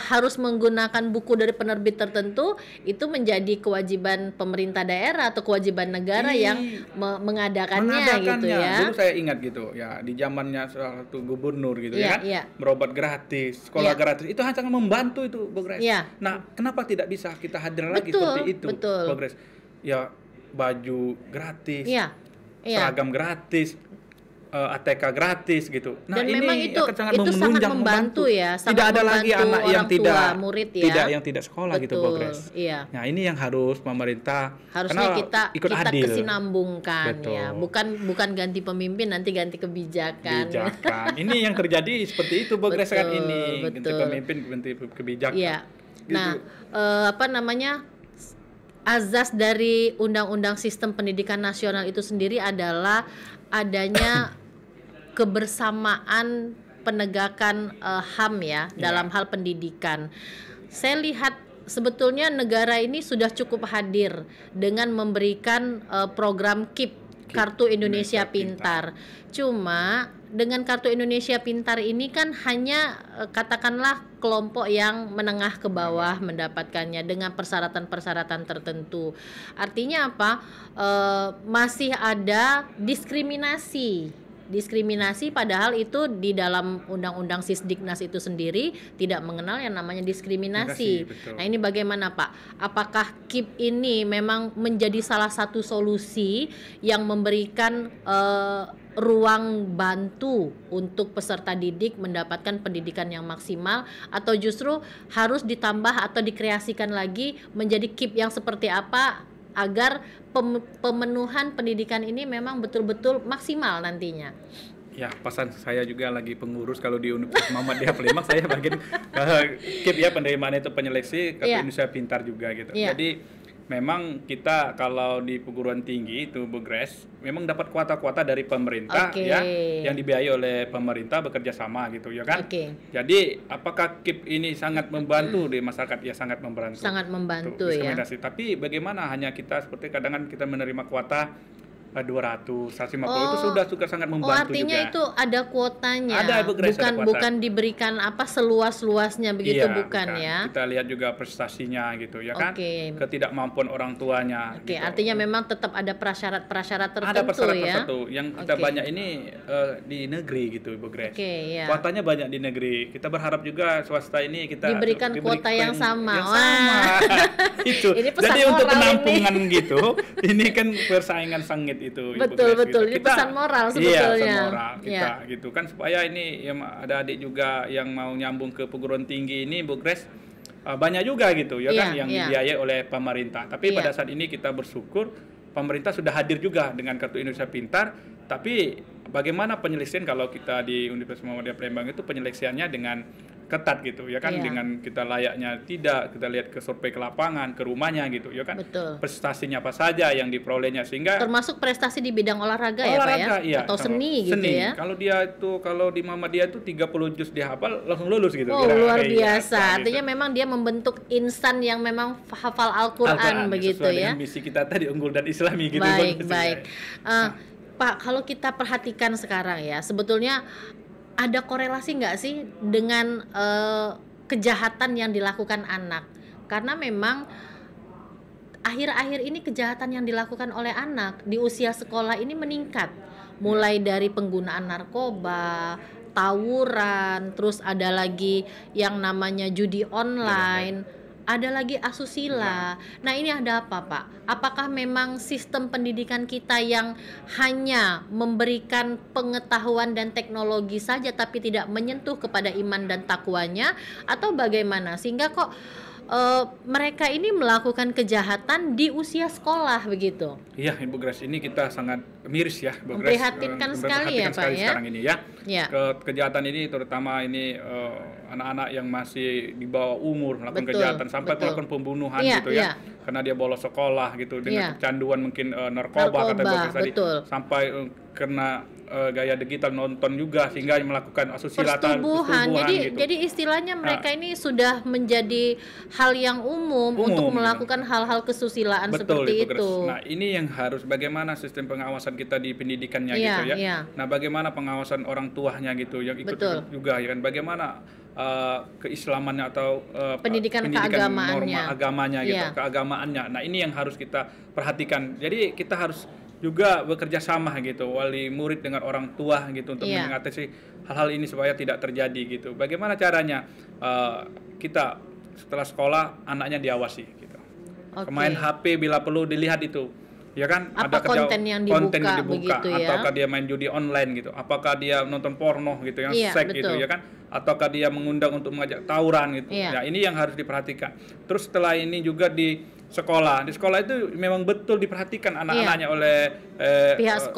harus menggunakan buku dari penerbit tertentu, itu menjadi kewajiban pemerintah daerah atau kewajiban negara yang mengadakannya gitu ya.
Dulu saya ingat gitu, ya di zamannya salah satu gubernur gitu ya kan, berobat gratis, sekolah gratis, itu sangat membantu itu, Bu Grace. Nah, kenapa tidak bisa kita hadir lagi seperti itu, Bu Grace? Ya, baju gratis, seragam gratis, ATK gratis gitu. Nah,
dan
ini
memang itu
sangat
membantu ya, sangat
tidak ada lagi anak yang
murid
tidak sekolah gitu, Bu Grace. Nah, ini yang harus pemerintah
harusnya kita
adil.
Kesinambungkan ya, bukan ganti pemimpin nanti ganti kebijakan.
Ini yang terjadi seperti itu, Bu Grace, kan ini ganti pemimpin, ganti kebijakan.
Gitu. Nah, azas dari Undang-Undang Sistem Pendidikan Nasional itu sendiri adalah adanya kebersamaan penegakan HAM ya dalam hal pendidikan. Saya lihat sebetulnya negara ini sudah cukup hadir dengan memberikan program KIP, Kartu Indonesia Pintar. Cuma dengan Kartu Indonesia Pintar ini kan hanya katakanlah kelompok yang menengah ke bawah mendapatkannya dengan persyaratan-persyaratan tertentu. Artinya apa? Masih ada diskriminasi padahal itu di dalam Undang-Undang Sisdiknas itu sendiri tidak mengenal yang namanya diskriminasi. Nah, ini bagaimana Pak? Apakah KIP ini memang menjadi salah satu solusi yang memberikan ruang bantu untuk peserta didik mendapatkan pendidikan yang maksimal, atau justru harus ditambah atau dikreasikan lagi menjadi KIP yang seperti apa agar pemenuhan pendidikan ini memang betul-betul maksimal nantinya?
Ya, pesan saya juga lagi pengurus kalau di Universitas Muhammadiyah Palimanan, saya bagian KIP ya, penerimaan itu penyeleksi Kartu Indonesia Pintar juga gitu. Jadi memang kita kalau di perguruan tinggi itu Bu Grace memang dapat kuota-kuota dari pemerintah ya, yang dibiayai oleh pemerintah bekerja sama gitu ya kan. Jadi apakah KIP ini sangat membantu di masyarakat? Ya sangat membantu.
Sangat membantu ya.
Tapi bagaimana hanya kita seperti kadang kita menerima kuota 200, 150 itu sudah sangat membantu
artinya
juga.
Itu ada kuotanya.
Ada, Bu Grace,
bukan diberikan seluas-luasnya begitu, bukan ya.
Kita lihat juga prestasinya gitu ya kan. Ketidakmampuan orang tuanya.
Gitu. Artinya memang tetap ada prasyarat-prasyarat tertentu.
Ada prasyarat tertentu yang kita banyak ini di negeri gitu, Bu Grace. Kuotanya banyak di negeri. Kita berharap juga swasta ini kita
diberikan kuota yang sama.
Itu.
Ini pesan
jadi untuk penampungan
ini.
gitu, ini kan persaingan sengit itu.
Betul.
Gitu.
Ini pesan moral sebetulnya.
Iya, pesan moral kita gitu kan, supaya ini ya, ada adik juga yang mau nyambung ke perguruan tinggi ini, Bu Grace, banyak juga gitu ya kan yang dibiayai oleh pemerintah. Tapi pada saat ini kita bersyukur pemerintah sudah hadir juga dengan Kartu Indonesia Pintar. Tapi bagaimana penyelesaian kalau kita di Universitas Muhammadiyah Palembang itu penyelesaiannya dengan ketat gitu ya kan, dengan kita layaknya kita lihat ke survei ke lapangan, ke rumahnya gitu ya kan. Prestasinya apa saja yang diperolehnya, sehingga
termasuk prestasi di bidang olahraga ya Pak ya,
iya,
atau seni gitu ya.
Kalau di Muhammadiyah itu 30 juz dihafal langsung lulus gitu.
Luar biasa. Artinya memang dia membentuk insan yang memang hafal Al-Qur'an begitu ya.
Dengan misi kita tadi unggul dan Islami gitu.
Baik. Pak, kalau kita perhatikan sekarang ya, sebetulnya ada korelasi nggak sih dengan kejahatan yang dilakukan anak? Karena memang akhir-akhir ini kejahatan yang dilakukan oleh anak di usia sekolah ini meningkat. Mulai dari penggunaan narkoba, tawuran, terus ada lagi yang namanya judi online, ada lagi asusila. Nah, ini ada apa, Pak? Apakah memang sistem pendidikan kita yang hanya memberikan pengetahuan dan teknologi saja tapi tidak menyentuh kepada iman dan takwanya, atau bagaimana sehingga kok mereka ini melakukan kejahatan di usia sekolah begitu?
Iya, Ibu Grace, ini kita sangat miris ya, Bu
Grace. Memprihatinkan sekali ya, Pak ya.
Sekarang ini ya. Kejahatan ini terutama ini anak-anak yang masih di bawah umur melakukan kejahatan sampai melakukan pembunuhan gitu ya. Karena dia bolos sekolah gitu dengan kecanduan mungkin narkoba kata Bu Grace tadi, sampai kena gaya digital, nonton juga sehingga melakukan asusila,
persetubuhan. Jadi istilahnya mereka ini sudah menjadi hal yang umum untuk melakukan hal-hal kesusilaan seperti itu.
Nah, ini yang harus bagaimana sistem pengawasan kita di pendidikannya gitu ya. Nah, bagaimana pengawasan orang tuanya gitu yang ikut juga ya kan, bagaimana keislamannya atau pendidikan
keagamaannya,
norma agamanya gitu, keagamaannya. Nah, ini yang harus kita perhatikan. Jadi kita harus juga bekerja sama gitu, wali murid dengan orang tua gitu, untuk mengatasi hal-hal ini supaya tidak terjadi gitu. Bagaimana caranya? Kita setelah sekolah anaknya diawasi gitu. Main HP bila perlu dilihat itu, ya kan?
Apa
ada
konten yang dibuka begitu ya?
Ataukah dia main judi online gitu? Apakah dia nonton porno gitu yang seks gitu ya kan? Ataukah dia mengundang untuk mengajak tawuran gitu? Ya, ini yang harus diperhatikan. Terus setelah ini juga di sekolah itu memang betul diperhatikan anak-anaknya oleh
pihak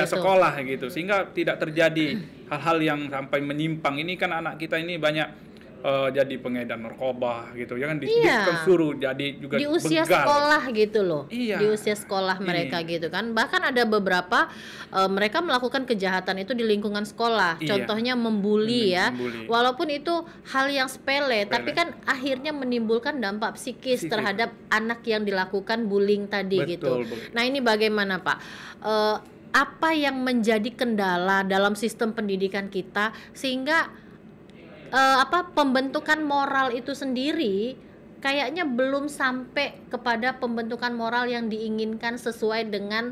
sekolah
gitu, sehingga tidak terjadi hal-hal yang sampai menyimpang. Ini kan anak kita ini banyak jadi pengedar narkoba gitu ya kan, disuruh jadi juga
di usia
begal.
Sekolah gitu loh. Di usia sekolah mereka gitu kan. Bahkan ada beberapa mereka melakukan kejahatan itu di lingkungan sekolah. Contohnya membuli ya. Walaupun itu hal yang sepele, tapi kan akhirnya menimbulkan dampak psikis terhadap anak yang dilakukan bullying tadi gitu. Nah, ini bagaimana, Pak? Apa yang menjadi kendala dalam sistem pendidikan kita sehingga pembentukan moral itu sendiri kayaknya belum sampai kepada pembentukan moral yang diinginkan sesuai dengan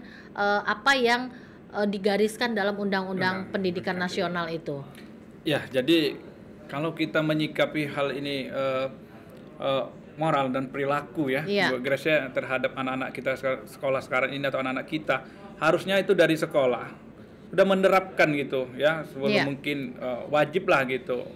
apa yang digariskan dalam Undang-Undang Pendidikan Nasional itu. Ya,
jadi kalau kita menyikapi hal ini moral dan perilaku ya, Bu Grace, terhadap anak-anak kita sekolah sekarang ini atau anak-anak kita, harusnya itu dari sekolah sudah menerapkan gitu ya, sebelum mungkin wajib lah gitu,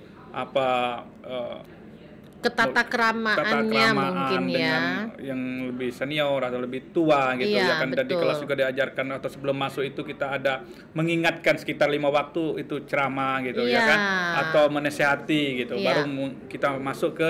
ketata keramaannya mungkin ya,
yang lebih senior atau lebih tua gitu ya kan. Dan di kelas juga diajarkan atau sebelum masuk itu kita ada mengingatkan sekitar 5 waktu itu ceramah gitu ya kan, atau menasihati gitu, baru kita masuk ke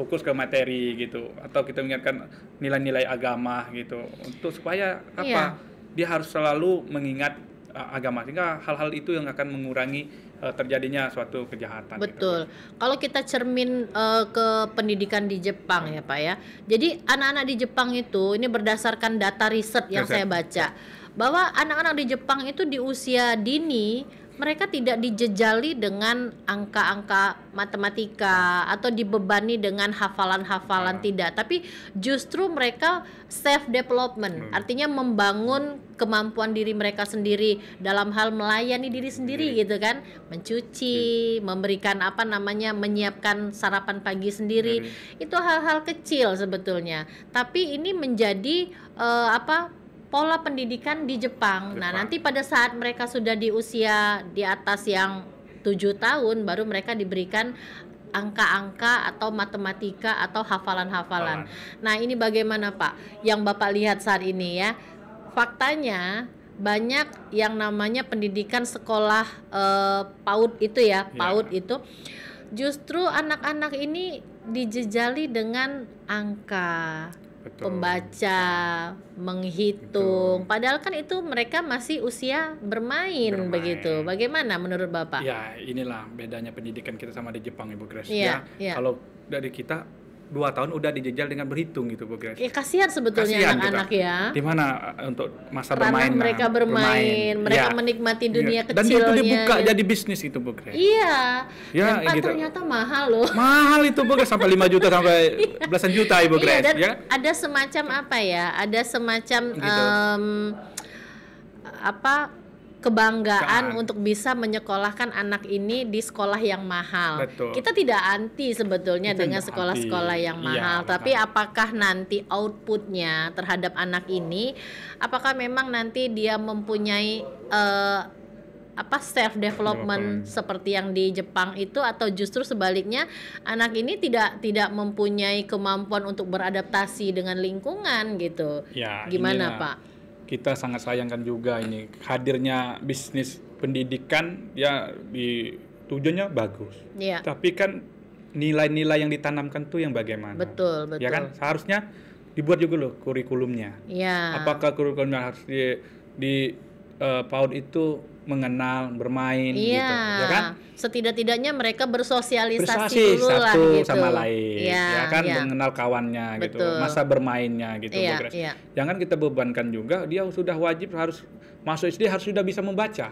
fokus ke materi gitu, atau kita mengingatkan nilai-nilai agama gitu, untuk supaya apa dia harus selalu mengingat agama, sehingga hal-hal itu yang akan mengurangi terjadinya suatu kejahatan.
Betul. Gitu. Kalau kita cermin ke pendidikan di Jepang ya Pak ya, jadi anak-anak di Jepang itu, ini berdasarkan data riset yang saya baca, bahwa anak-anak di Jepang itu di usia dini mereka tidak dijejali dengan angka-angka matematika atau dibebani dengan hafalan-hafalan, tidak, tapi justru mereka self development, artinya membangun kemampuan diri mereka sendiri dalam hal melayani diri sendiri gitu kan, mencuci, memberikan menyiapkan sarapan pagi sendiri. Itu hal-hal kecil sebetulnya, tapi ini menjadi pola pendidikan di Jepang. Nah, nanti pada saat mereka sudah di usia di atas yang 7 tahun, baru mereka diberikan angka-angka atau matematika atau hafalan-hafalan. Nah, ini bagaimana Pak? Yang Bapak lihat saat ini ya, faktanya banyak yang namanya pendidikan sekolah PAUD itu ya, PAUD itu justru anak-anak ini dijejali dengan angka. Betul. Pembaca, menghitung. Betul. Padahal kan itu mereka masih usia bermain begitu. Bagaimana menurut Bapak?
Ya, inilah bedanya pendidikan kita sama di Jepang, Ibu Grace. Kalau dari kita 2 tahun udah dijejal dengan berhitung gitu, Bu Grace.
Kasihan sebetulnya anak-anak ya.
Di mana untuk masa
bermain, mereka bermain, mereka menikmati dunia kecilnya.
Dan itu dibuka jadi bisnis itu, Bu Grace.
Iya. Dan Pak, ternyata mahal loh.
Mahal itu, Bu Grace, sampai 5 juta sampai belasan juta, Ibu Grace.
Dan ada semacam Ada semacam kebanggaan untuk bisa menyekolahkan anak ini di sekolah yang mahal.
Betul.
Kita tidak anti sebetulnya dengan sekolah-sekolah yang mahal, tapi apakah nanti outputnya terhadap anak ini, apakah memang nanti dia mempunyai self development seperti yang di Jepang itu, atau justru sebaliknya anak ini tidak mempunyai kemampuan untuk beradaptasi dengan lingkungan gitu. Gimana Pak?
Kita sangat sayangkan juga ini hadirnya bisnis pendidikan di tujuannya bagus. Tapi kan nilai-nilai yang ditanamkan tuh yang bagaimana?
Betul.
Ya kan seharusnya dibuat juga loh kurikulumnya. Apakah kurikulumnya harus di PAUD itu mengenal, bermain gitu, ya kan?
Setidak-tidaknya mereka bersosialisasi dulu lah gitu.
Sama lain, mengenal kawannya gitu, masa bermainnya gitu, Jangan kita bebankan juga, dia sudah wajib harus masuk SD harus sudah bisa membaca.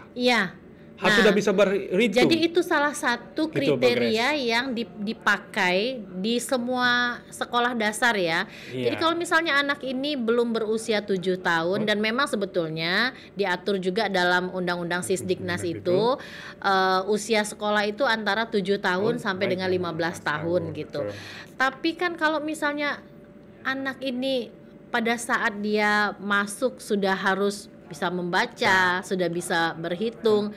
Harus sudah bisa berhitung.
Jadi itu salah satu kriteria yang dipakai di semua sekolah dasar ya. Jadi kalau misalnya anak ini belum berusia 7 tahun dan memang sebetulnya diatur juga dalam Undang-Undang Sisdiknas itu usia sekolah itu antara 7 tahun sampai dengan 15 tahun gitu. Tapi kan kalau misalnya anak ini pada saat dia masuk sudah harus bisa membaca, sudah bisa berhitung,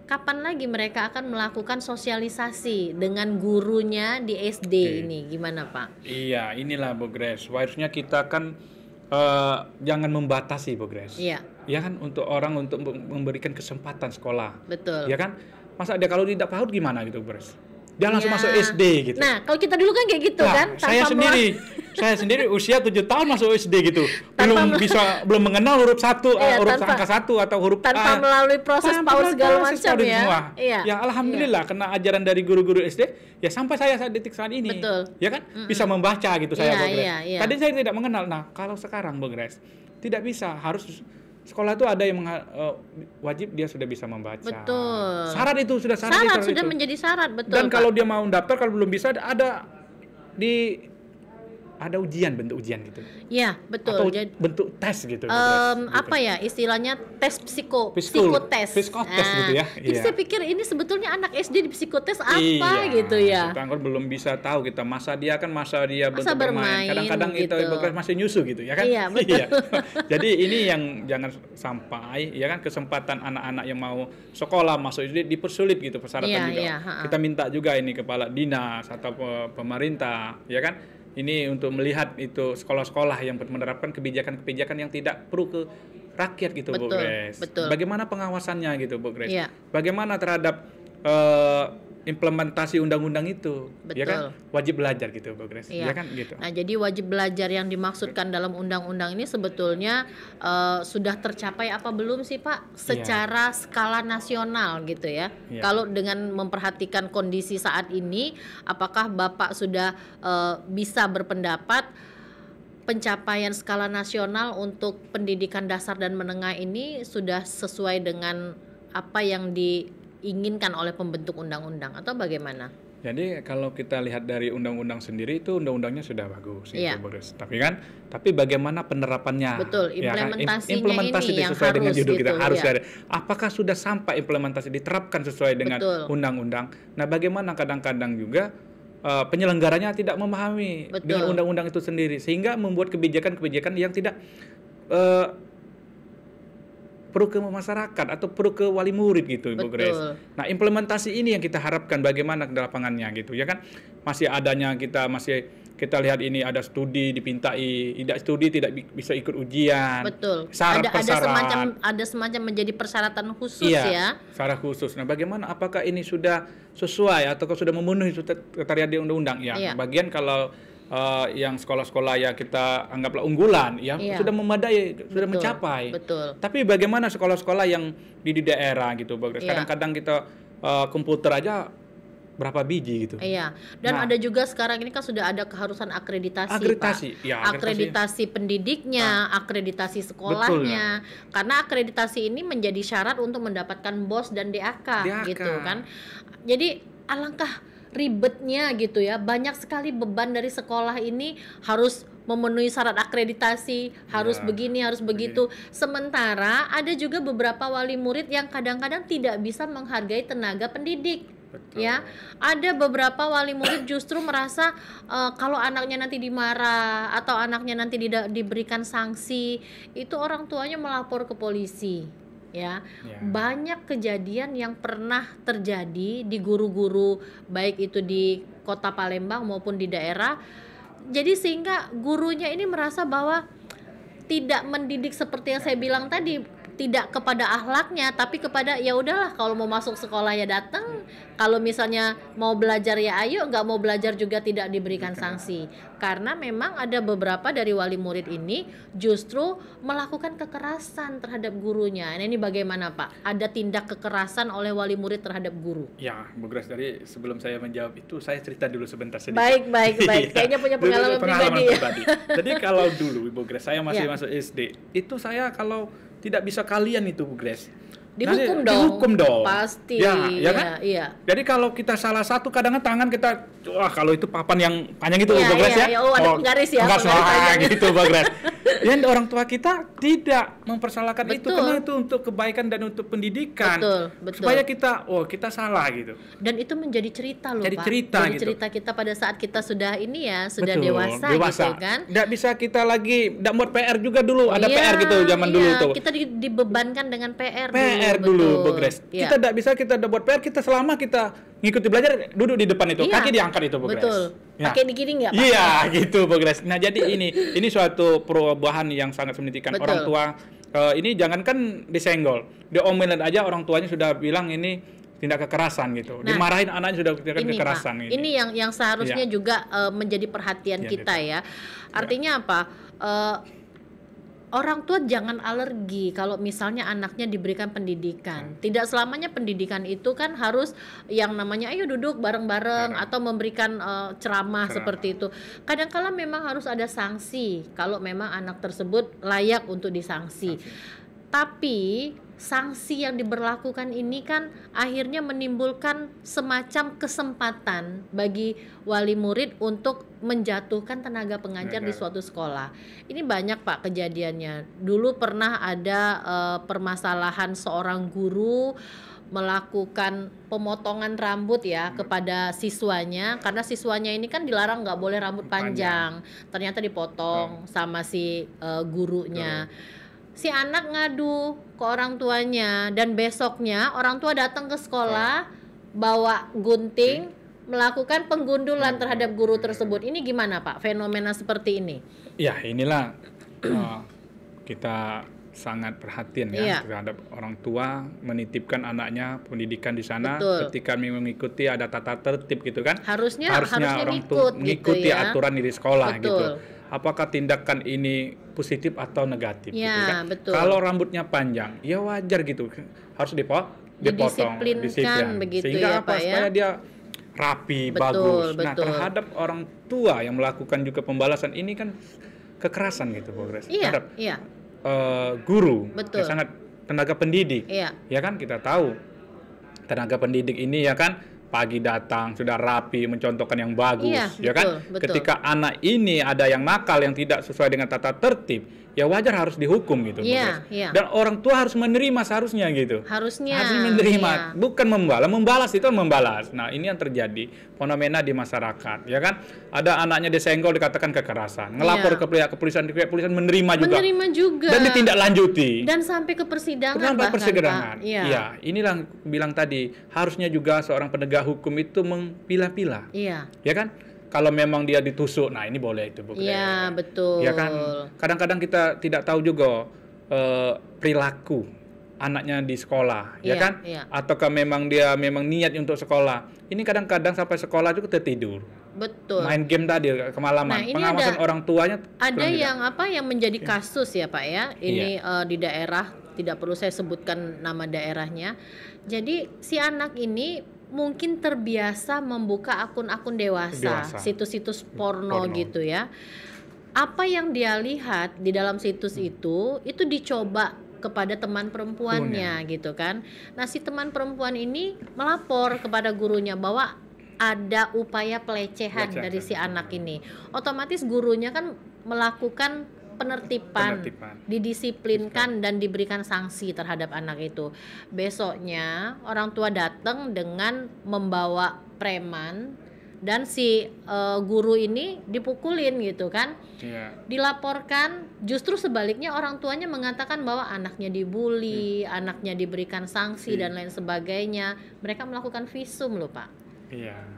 kapan lagi mereka akan melakukan sosialisasi dengan gurunya di SD ini? Gimana Pak?
Iya, inilah Bu Grace. Harusnya kita kan jangan membatasi, Bu Grace. Ya kan, untuk orang untuk memberikan kesempatan sekolah.
Betul.
Ya kan? Masa dia kalau tidak PAUD gimana gitu, Bu Grace? Dia langsung masuk SD gitu.
Nah, kalau kita dulu kan kayak gitu kan.
Saya sendiri usia 7 tahun masuk SD gitu. Belum mengenal huruf 1, huruf angka 1 atau huruf
tanpa melalui proses PAUD segala macam ya.
Ya alhamdulillah kena ajaran dari guru-guru SD ya sampai saya detik saat ini.
Betul.
Ya kan? Bisa membaca gitu saya, Bu Grace. Tadi saya tidak mengenal. Nah, kalau sekarang, Bu Grace, tidak bisa, harus sekolah itu ada yang wajib dia sudah bisa membaca.
Betul.
Syarat itu sudah
sudah menjadi syarat, betul.
Dan kalau dia mau daftar, kalau belum bisa ada ujian, bentuk ujian gitu.
Iya, betul.
Atau bentuk tes gitu.
Apa ya istilahnya, tes psikotes.
Psikotes gitu ya.
Jadi saya pikir ini sebetulnya anak SD di psikotes apa gitu ya.
Kita kan belum bisa tahu kita masa dia bentuk bermain. Kadang-kadang gitu. Itu masih nyusu gitu ya kan.
Iya, betul.
Jadi ini yang jangan sampai ya kan kesempatan anak-anak yang mau sekolah masuk SD dipersulit gitu persyaratan juga. Kita minta juga ini kepala dinas atau pemerintah ya kan. Ini untuk melihat itu sekolah-sekolah yang menerapkan kebijakan-kebijakan yang tidak perlu ke rakyat gitu, Bu Grace.
Betul.
Bagaimana pengawasannya gitu, Bu Grace?
Iya.
Bagaimana terhadap implementasi undang-undang itu.
Betul.
Ya kan wajib belajar gitu Bu Grace.
Iya.
Ya kan gitu.
Nah, jadi wajib belajar yang dimaksudkan dalam undang-undang ini sebetulnya sudah tercapai apa belum sih Pak secara skala nasional gitu ya. Kalau dengan memperhatikan kondisi saat ini, apakah Bapak sudah bisa berpendapat pencapaian skala nasional untuk pendidikan dasar dan menengah ini sudah sesuai dengan apa yang diinginkan oleh pembentuk undang-undang atau bagaimana?
Jadi kalau kita lihat dari undang-undang sendiri itu undang-undangnya sudah bagus itu Boris. Tapi bagaimana penerapannya?
Betul, implementasinya
implementasi
ini yang
sesuai
harus
dengan judul
gitu,
kita harus ada. Apakah sudah sampai implementasi diterapkan sesuai dengan undang-undang? Nah, bagaimana kadang-kadang juga penyelenggaranya tidak memahami dengan undang-undang itu sendiri sehingga membuat kebijakan-kebijakan yang tidak pro ke masyarakat atau pro ke wali murid gitu Bu Grace. Nah, implementasi ini yang kita harapkan bagaimana ke lapangannya gitu ya kan. Masih kita lihat ini ada studi dipintai, tidak studi tidak bisa ikut ujian.
Betul.
Syarat
ada semacam menjadi persyaratan khusus ya.
Syarat khusus. Nah, bagaimana apakah ini sudah sesuai atau sudah memenuhi kriteria di undang-undang? Ya, bagian kalau yang sekolah-sekolah ya kita anggaplah unggulan sudah memadai, sudah mencapai. Tapi bagaimana sekolah-sekolah yang di daerah gitu, kadang-kadang kita komputer aja berapa biji gitu.
Dan ada juga sekarang ini kan sudah ada keharusan akreditasi Pak. Akreditasi pendidiknya, akreditasi sekolahnya. Karena akreditasi ini menjadi syarat untuk mendapatkan BOS dan DAK. Gitu kan. Jadi alangkah ribetnya gitu ya, banyak sekali beban dari sekolah ini harus memenuhi syarat akreditasi, harus begini, harus begitu. Sementara ada juga beberapa wali murid yang kadang-kadang tidak bisa menghargai tenaga pendidik. Ya, ada beberapa wali murid justru merasa kalau anaknya nanti dimarah atau anaknya nanti diberikan sanksi, itu orang tuanya melapor ke polisi. Banyak kejadian yang pernah terjadi di guru-guru baik itu di kota Palembang maupun di daerah. Jadi sehingga gurunya ini merasa bahwa tidak mendidik seperti yang saya bilang tadi, tidak kepada akhlaknya tapi kepada ya udahlah kalau mau masuk sekolah ya datang, kalau misalnya mau belajar ya ayo, nggak mau belajar juga tidak diberikan sanksi. Karena memang ada beberapa dari wali murid ini justru melakukan kekerasan terhadap gurunya. Nah, ini bagaimana Pak? Ada tindak kekerasan oleh wali murid terhadap guru?
Ya, Bu Grace, dari sebelum saya menjawab itu saya cerita dulu sebentar sedikit.
Baik. Kayaknya punya pengalaman pribadi.
Jadi kalau dulu Bu Grace saya masih masuk SD, itu saya kalau tidak bisa kalian itu Bu Grace, dihukum dong.
Pasti.
Ya kan? Iya. Jadi kalau kita salah satu kadang-kadang tangan kita, kalau itu papan yang panjang itu Bu Grace ya.
Ada penggaris ya.
Gitu Bu Grace. Dan orang tua kita tidak mempersalahkan itu karena itu untuk kebaikan dan untuk pendidikan. Betul. Supaya kita salah gitu. Dan
itu menjadi cerita loh Pak.
Jadi
cerita kita pada saat kita sudah sudah dewasa gitu kan.
Tidak bisa kita lagi buat PR juga dulu. Ada PR gitu zaman dulu tuh.
Kita dibebankan dengan PR
dulu Bu Grace. Kita tidak bisa kita buat PR, kita selama kita ngikuti belajar duduk di depan itu, kaki diangkat itu Bu Grace.
Pakai digiring nggak Pak?
Iya gitu Bu Grace. Nah jadi ini suatu perubahan yang sangat signifikan. Orang tua ini jangankan disenggol, diomelin aja orang tuanya sudah bilang ini tindak kekerasan gitu. Dimarahin anaknya sudah tindak kekerasan.
Pak, ini yang seharusnya juga menjadi perhatian kita ya. Artinya apa? Orang tua jangan alergi kalau misalnya anaknya diberikan pendidikan. Tidak selamanya pendidikan itu kan harus yang namanya ayo duduk bareng-bareng atau memberikan ceramah seperti itu. Kadang-kala memang harus ada sanksi kalau memang anak tersebut layak untuk disanksi. Tapi sanksi yang diberlakukan ini kan akhirnya menimbulkan semacam kesempatan bagi wali murid untuk menjatuhkan tenaga pengajar di suatu sekolah. Ini banyak Pak kejadiannya. Dulu pernah ada permasalahan seorang guru melakukan pemotongan rambut kepada siswanya, karena siswanya ini kan dilarang nggak boleh rambut panjang. Ternyata dipotong sama si gurunya. Si anak ngadu ke orang tuanya dan besoknya orang tua datang ke sekolah bawa gunting melakukan penggundulan terhadap guru tersebut. Ini gimana Pak fenomena seperti ini?
Ya inilah kita sangat perhatian ya terhadap orang tua, menitipkan anaknya pendidikan di sana. Ketika mengikuti ada tata tertib gitu kan. Harusnya orang tua mengikuti aturan di sekolah gitu. Apakah tindakan ini positif atau negatif gitu kan. Kalau rambutnya panjang, ya wajar gitu. Harus dipotong,
didisiplinkan begitu.
Sehingga
ya Pak ya.
supaya dia rapi, bagus. Nah, terhadap orang tua yang melakukan juga pembalasan ini kan kekerasan gitu, Bu Grace. Terhadap guru, yang sangat tenaga pendidik, ya kan kita tahu tenaga pendidik ini ya kan pagi datang sudah rapi mencontohkan yang bagus, ya kan. Ketika anak ini ada yang nakal yang tidak sesuai dengan tata tertib, ya wajar harus dihukum gitu. Dan orang tua harus menerima seharusnya gitu. Harusnya menerima, bukan membalas itu membalas. Nah ini yang terjadi fenomena di masyarakat, ya kan. Ada anaknya disenggol dikatakan kekerasan, ngelapor ke pihak kepolisian menerima juga dan ditindaklanjuti dan sampai ke persidangan bahkan. Iya, inilah bilang tadi harusnya juga seorang penegak hukum itu memilah-pilah, ya kan. Kalau memang dia ditusuk, nah ini boleh itu, Bu.
Iya, betul.
Ya kan, kadang-kadang kita tidak tahu juga perilaku anaknya di sekolah, ya kan? Ataukah memang dia niat untuk sekolah. Ini kadang-kadang sampai sekolah juga tertidur.
Betul.
Main game tadi kemalaman. Nah, pengawasan orang tuanya.
Ada yang menjadi kasus ya Pak ya. Ini di daerah, tidak perlu saya sebutkan nama daerahnya. Jadi si anak ini mungkin terbiasa membuka akun-akun dewasa. Situs-situs porno gitu ya. Apa yang dia lihat di dalam situs itu dicoba kepada teman perempuannya gitu kan. Nah si teman perempuan ini melapor kepada gurunya bahwa ada upaya pelecehan dari si anak ini. Otomatis gurunya kan melakukan penertiban, didisiplinkan dan diberikan sanksi terhadap anak itu. Besoknya orang tua datang dengan membawa preman dan si guru ini dipukulin gitu kan. Dilaporkan, justru sebaliknya orang tuanya mengatakan bahwa anaknya dibully, anaknya diberikan sanksi dan lain sebagainya. Mereka melakukan visum loh Pak.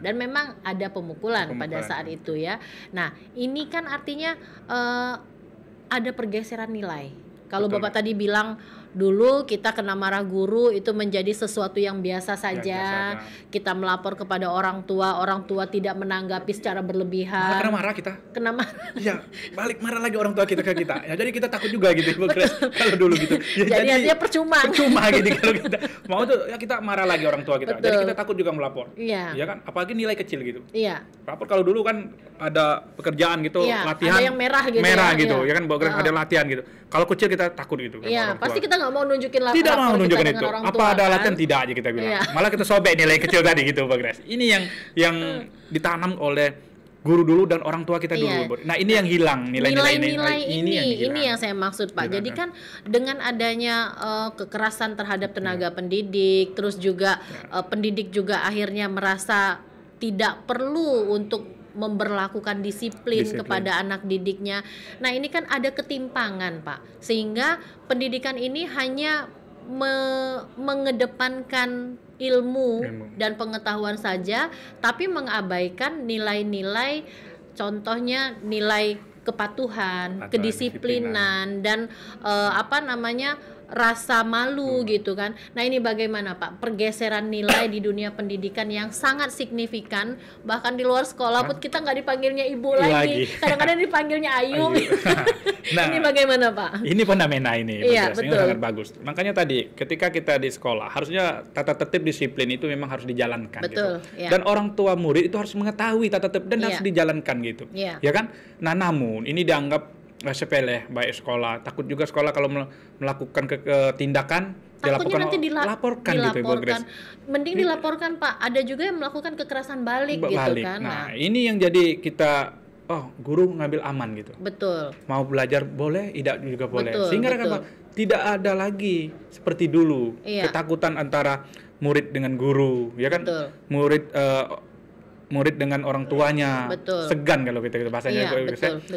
Dan memang ada pemukulan pada saat itu ya. Nah ini kan artinya ada pergeseran nilai. Kalau Bapak tadi bilang dulu kita kena marah guru itu menjadi sesuatu yang biasa saja. Kita melapor kepada orang tua tidak menanggapi secara berlebihan.
Kena marah kita.
Kena marah.
Iya, balik marah lagi orang tua kita ke kita. Ya jadi kita takut juga gitu kalau dulu gitu.
Ya, jadi artinya percuma
gitu kalau kita mau tuh ya kita marah lagi orang tua kita. Jadi kita takut juga melapor. Iya kan? Apalagi nilai kecil gitu. Lapor kalau dulu kan ada pekerjaan gitu, latihan.
Ada yang merah gitu.
Ya kan ada latihan gitu. Kalau kecil kita takut gitu.
Iya, pasti kita nggak mau nunjukin lapor.
Tidak mau nunjukin itu. Apa ada latihan tidak aja kita bilang. Malah kita sobek nilai kecil tadi gitu, Pak Grace. Ini yang ditanam oleh guru dulu dan orang tua kita dulu. Nah, ini yang hilang nilai-nilai
ini yang saya maksud, Pak. Jadi kan dengan adanya kekerasan terhadap tenaga pendidik, terus juga pendidik juga akhirnya merasa tidak perlu untuk memberlakukan disiplin kepada anak didiknya. Nah ini kan ada ketimpangan Pak, sehingga pendidikan ini hanya mengedepankan ilmu dan pengetahuan saja, tapi mengabaikan nilai-nilai, contohnya nilai kepatuhan, kedisiplinan dan rasa malu gitu kan. Nah ini bagaimana Pak pergeseran nilai di dunia pendidikan yang sangat signifikan, bahkan di luar sekolah pun kita nggak dipanggilnya ibu lagi. Kadang-kadang dipanggilnya Ayu. Nah, ini bagaimana Pak?
Ini fenomena ini, sangat bagus. Makanya tadi ketika kita di sekolah harusnya tata tertib disiplin itu memang harus dijalankan. Dan orang tua murid itu harus mengetahui tata tertib dan harus dijalankan gitu. Ya kan? Nah namun ini dianggap sepele baik sekolah, takut juga sekolah kalau melakukan tindakan
takutnya nanti
dilaporkan gitu Ibu Grace.
Mending dilaporkan Pak. Ada juga yang melakukan kekerasan balik gitu kan.
Nah ini yang jadi kita guru ngambil aman gitu.
Betul.
Mau belajar boleh, tidak juga boleh. Sehingga kan tidak ada lagi seperti dulu ketakutan antara murid dengan guru, ya kan? Murid dengan orang tuanya segan kalau kita bahasanya.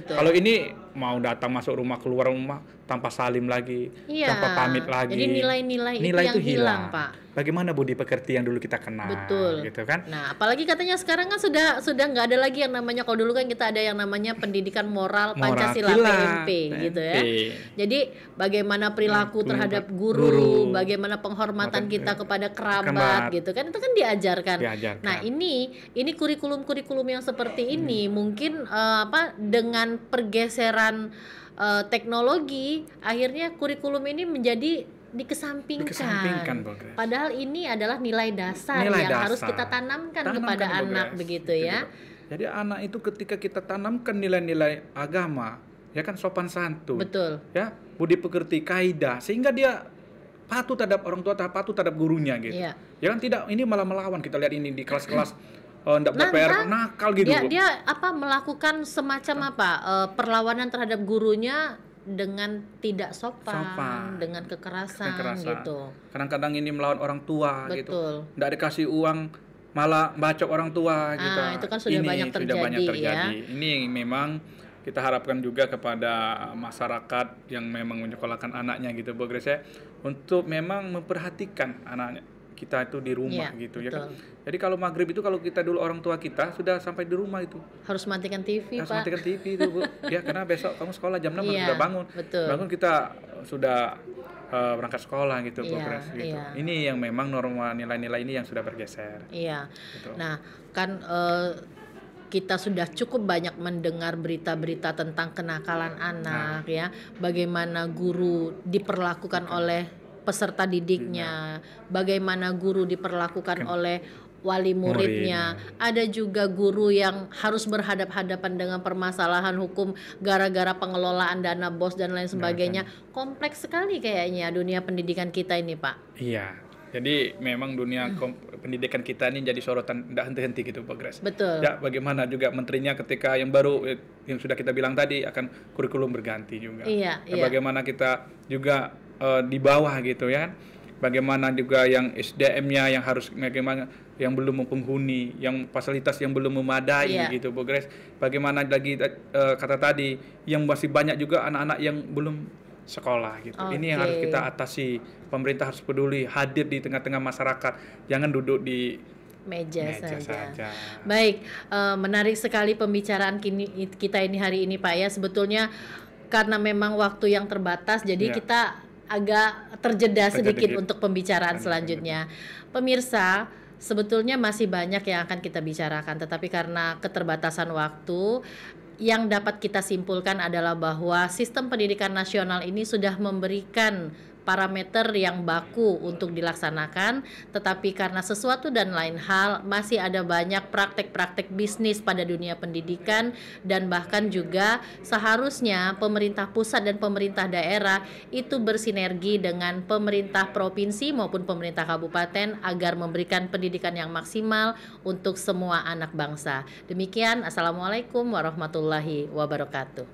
Kalau ini mau datang masuk rumah keluar rumah tanpa salim lagi,
iya,
tanpa pamit lagi.
Jadi nilai-nilai itu yang hilang, Pak.
Bagaimana budi pekerti yang dulu kita kenal,
betul,
gitu kan?
Nah, apalagi katanya sekarang kan sudah nggak ada lagi yang namanya, kalau dulu kan kita ada yang namanya pendidikan moral Pancasila PMP gitu ya. Jadi bagaimana perilaku terhadap guru, bagaimana penghormatan kita kepada kerabat gitu kan, itu kan diajarkan. Nah, ini kurikulum yang seperti ini mungkin dengan pergeseran teknologi, akhirnya kurikulum ini menjadi dikesampingkan. Padahal ini adalah nilai dasar harus kita tanamkan kepada anak, begitu ya.
Jadi anak itu ketika kita tanamkan nilai-nilai agama, ya kan, sopan santun, betul, ya, budi pekerti, kaidah, sehingga dia patuh terhadap orang tua, patuh terhadap gurunya gitu. Ya kan, tidak ini malah melawan. Kita lihat ini di kelas-kelas enggak PR, nakal gitu.
Dia melakukan semacam perlawanan terhadap gurunya dengan tidak sopan, dengan kekerasan gitu.
Kadang-kadang ini melawan orang tua. Betul. Gitu. Nggak dikasih uang, malah bacok orang tua gitu.
Itu kan sudah banyak terjadi. Ya.
Ini memang kita harapkan juga kepada masyarakat yang memang menyekolahkan anaknya gitu, Bu Grace, untuk memang memperhatikan anaknya kita itu di rumah gitu, betul, ya kan. Jadi kalau maghrib itu, kalau kita dulu orang tua kita sudah sampai di rumah itu
harus matikan TV,
Pak. Matikan TV itu, Bu. Ya, karena besok kamu sekolah jam 6 sudah bangun.
Betul.
Bangun kita sudah berangkat sekolah gitu, Bu Grace, gitu. Ini yang memang norma nilai-nilai ini yang sudah bergeser.
Iya. Gitu. Nah, kan kita sudah cukup banyak mendengar berita-berita tentang kenakalan anak, ya. Bagaimana guru diperlakukan oleh peserta didiknya, bagaimana guru diperlakukan oleh wali muridnya. Ada juga guru yang harus berhadap-hadapan dengan permasalahan hukum gara-gara pengelolaan dana BOS dan lain sebagainya. Kompleks sekali kayaknya dunia pendidikan kita ini, Pak.
Iya. Jadi memang dunia pendidikan kita ini jadi sorotan tidak henti-henti gitu, Pak Grace.
Betul.
Ya, bagaimana juga menterinya ketika yang baru yang sudah kita bilang tadi akan kurikulum berganti juga.
Iya.
Bagaimana kita juga di bawah gitu ya, bagaimana juga yang SDM-nya yang harus, bagaimana yang belum mempenghuni, yang fasilitas yang belum memadai gitu, Bu Grace. Bagaimana lagi kata tadi yang masih banyak juga anak-anak yang belum sekolah gitu. Ini yang harus kita atasi. Pemerintah harus peduli, hadir di tengah-tengah masyarakat, jangan duduk di meja saja.
Baik, menarik sekali pembicaraan kita ini hari ini, Pak, ya. Sebetulnya karena memang waktu yang terbatas, jadi kita agak terjeda sedikit untuk pembicaraan selanjutnya. Pemirsa, sebetulnya masih banyak yang akan kita bicarakan, tetapi karena keterbatasan waktu, yang dapat kita simpulkan adalah bahwa sistem pendidikan nasional ini sudah memberikan parameter yang baku untuk dilaksanakan, tetapi karena sesuatu dan lain hal masih ada banyak praktek-praktek bisnis pada dunia pendidikan, dan bahkan juga seharusnya pemerintah pusat dan pemerintah daerah itu bersinergi dengan pemerintah provinsi maupun pemerintah kabupaten agar memberikan pendidikan yang maksimal untuk semua anak bangsa. Demikian, Assalamualaikum warahmatullahi wabarakatuh.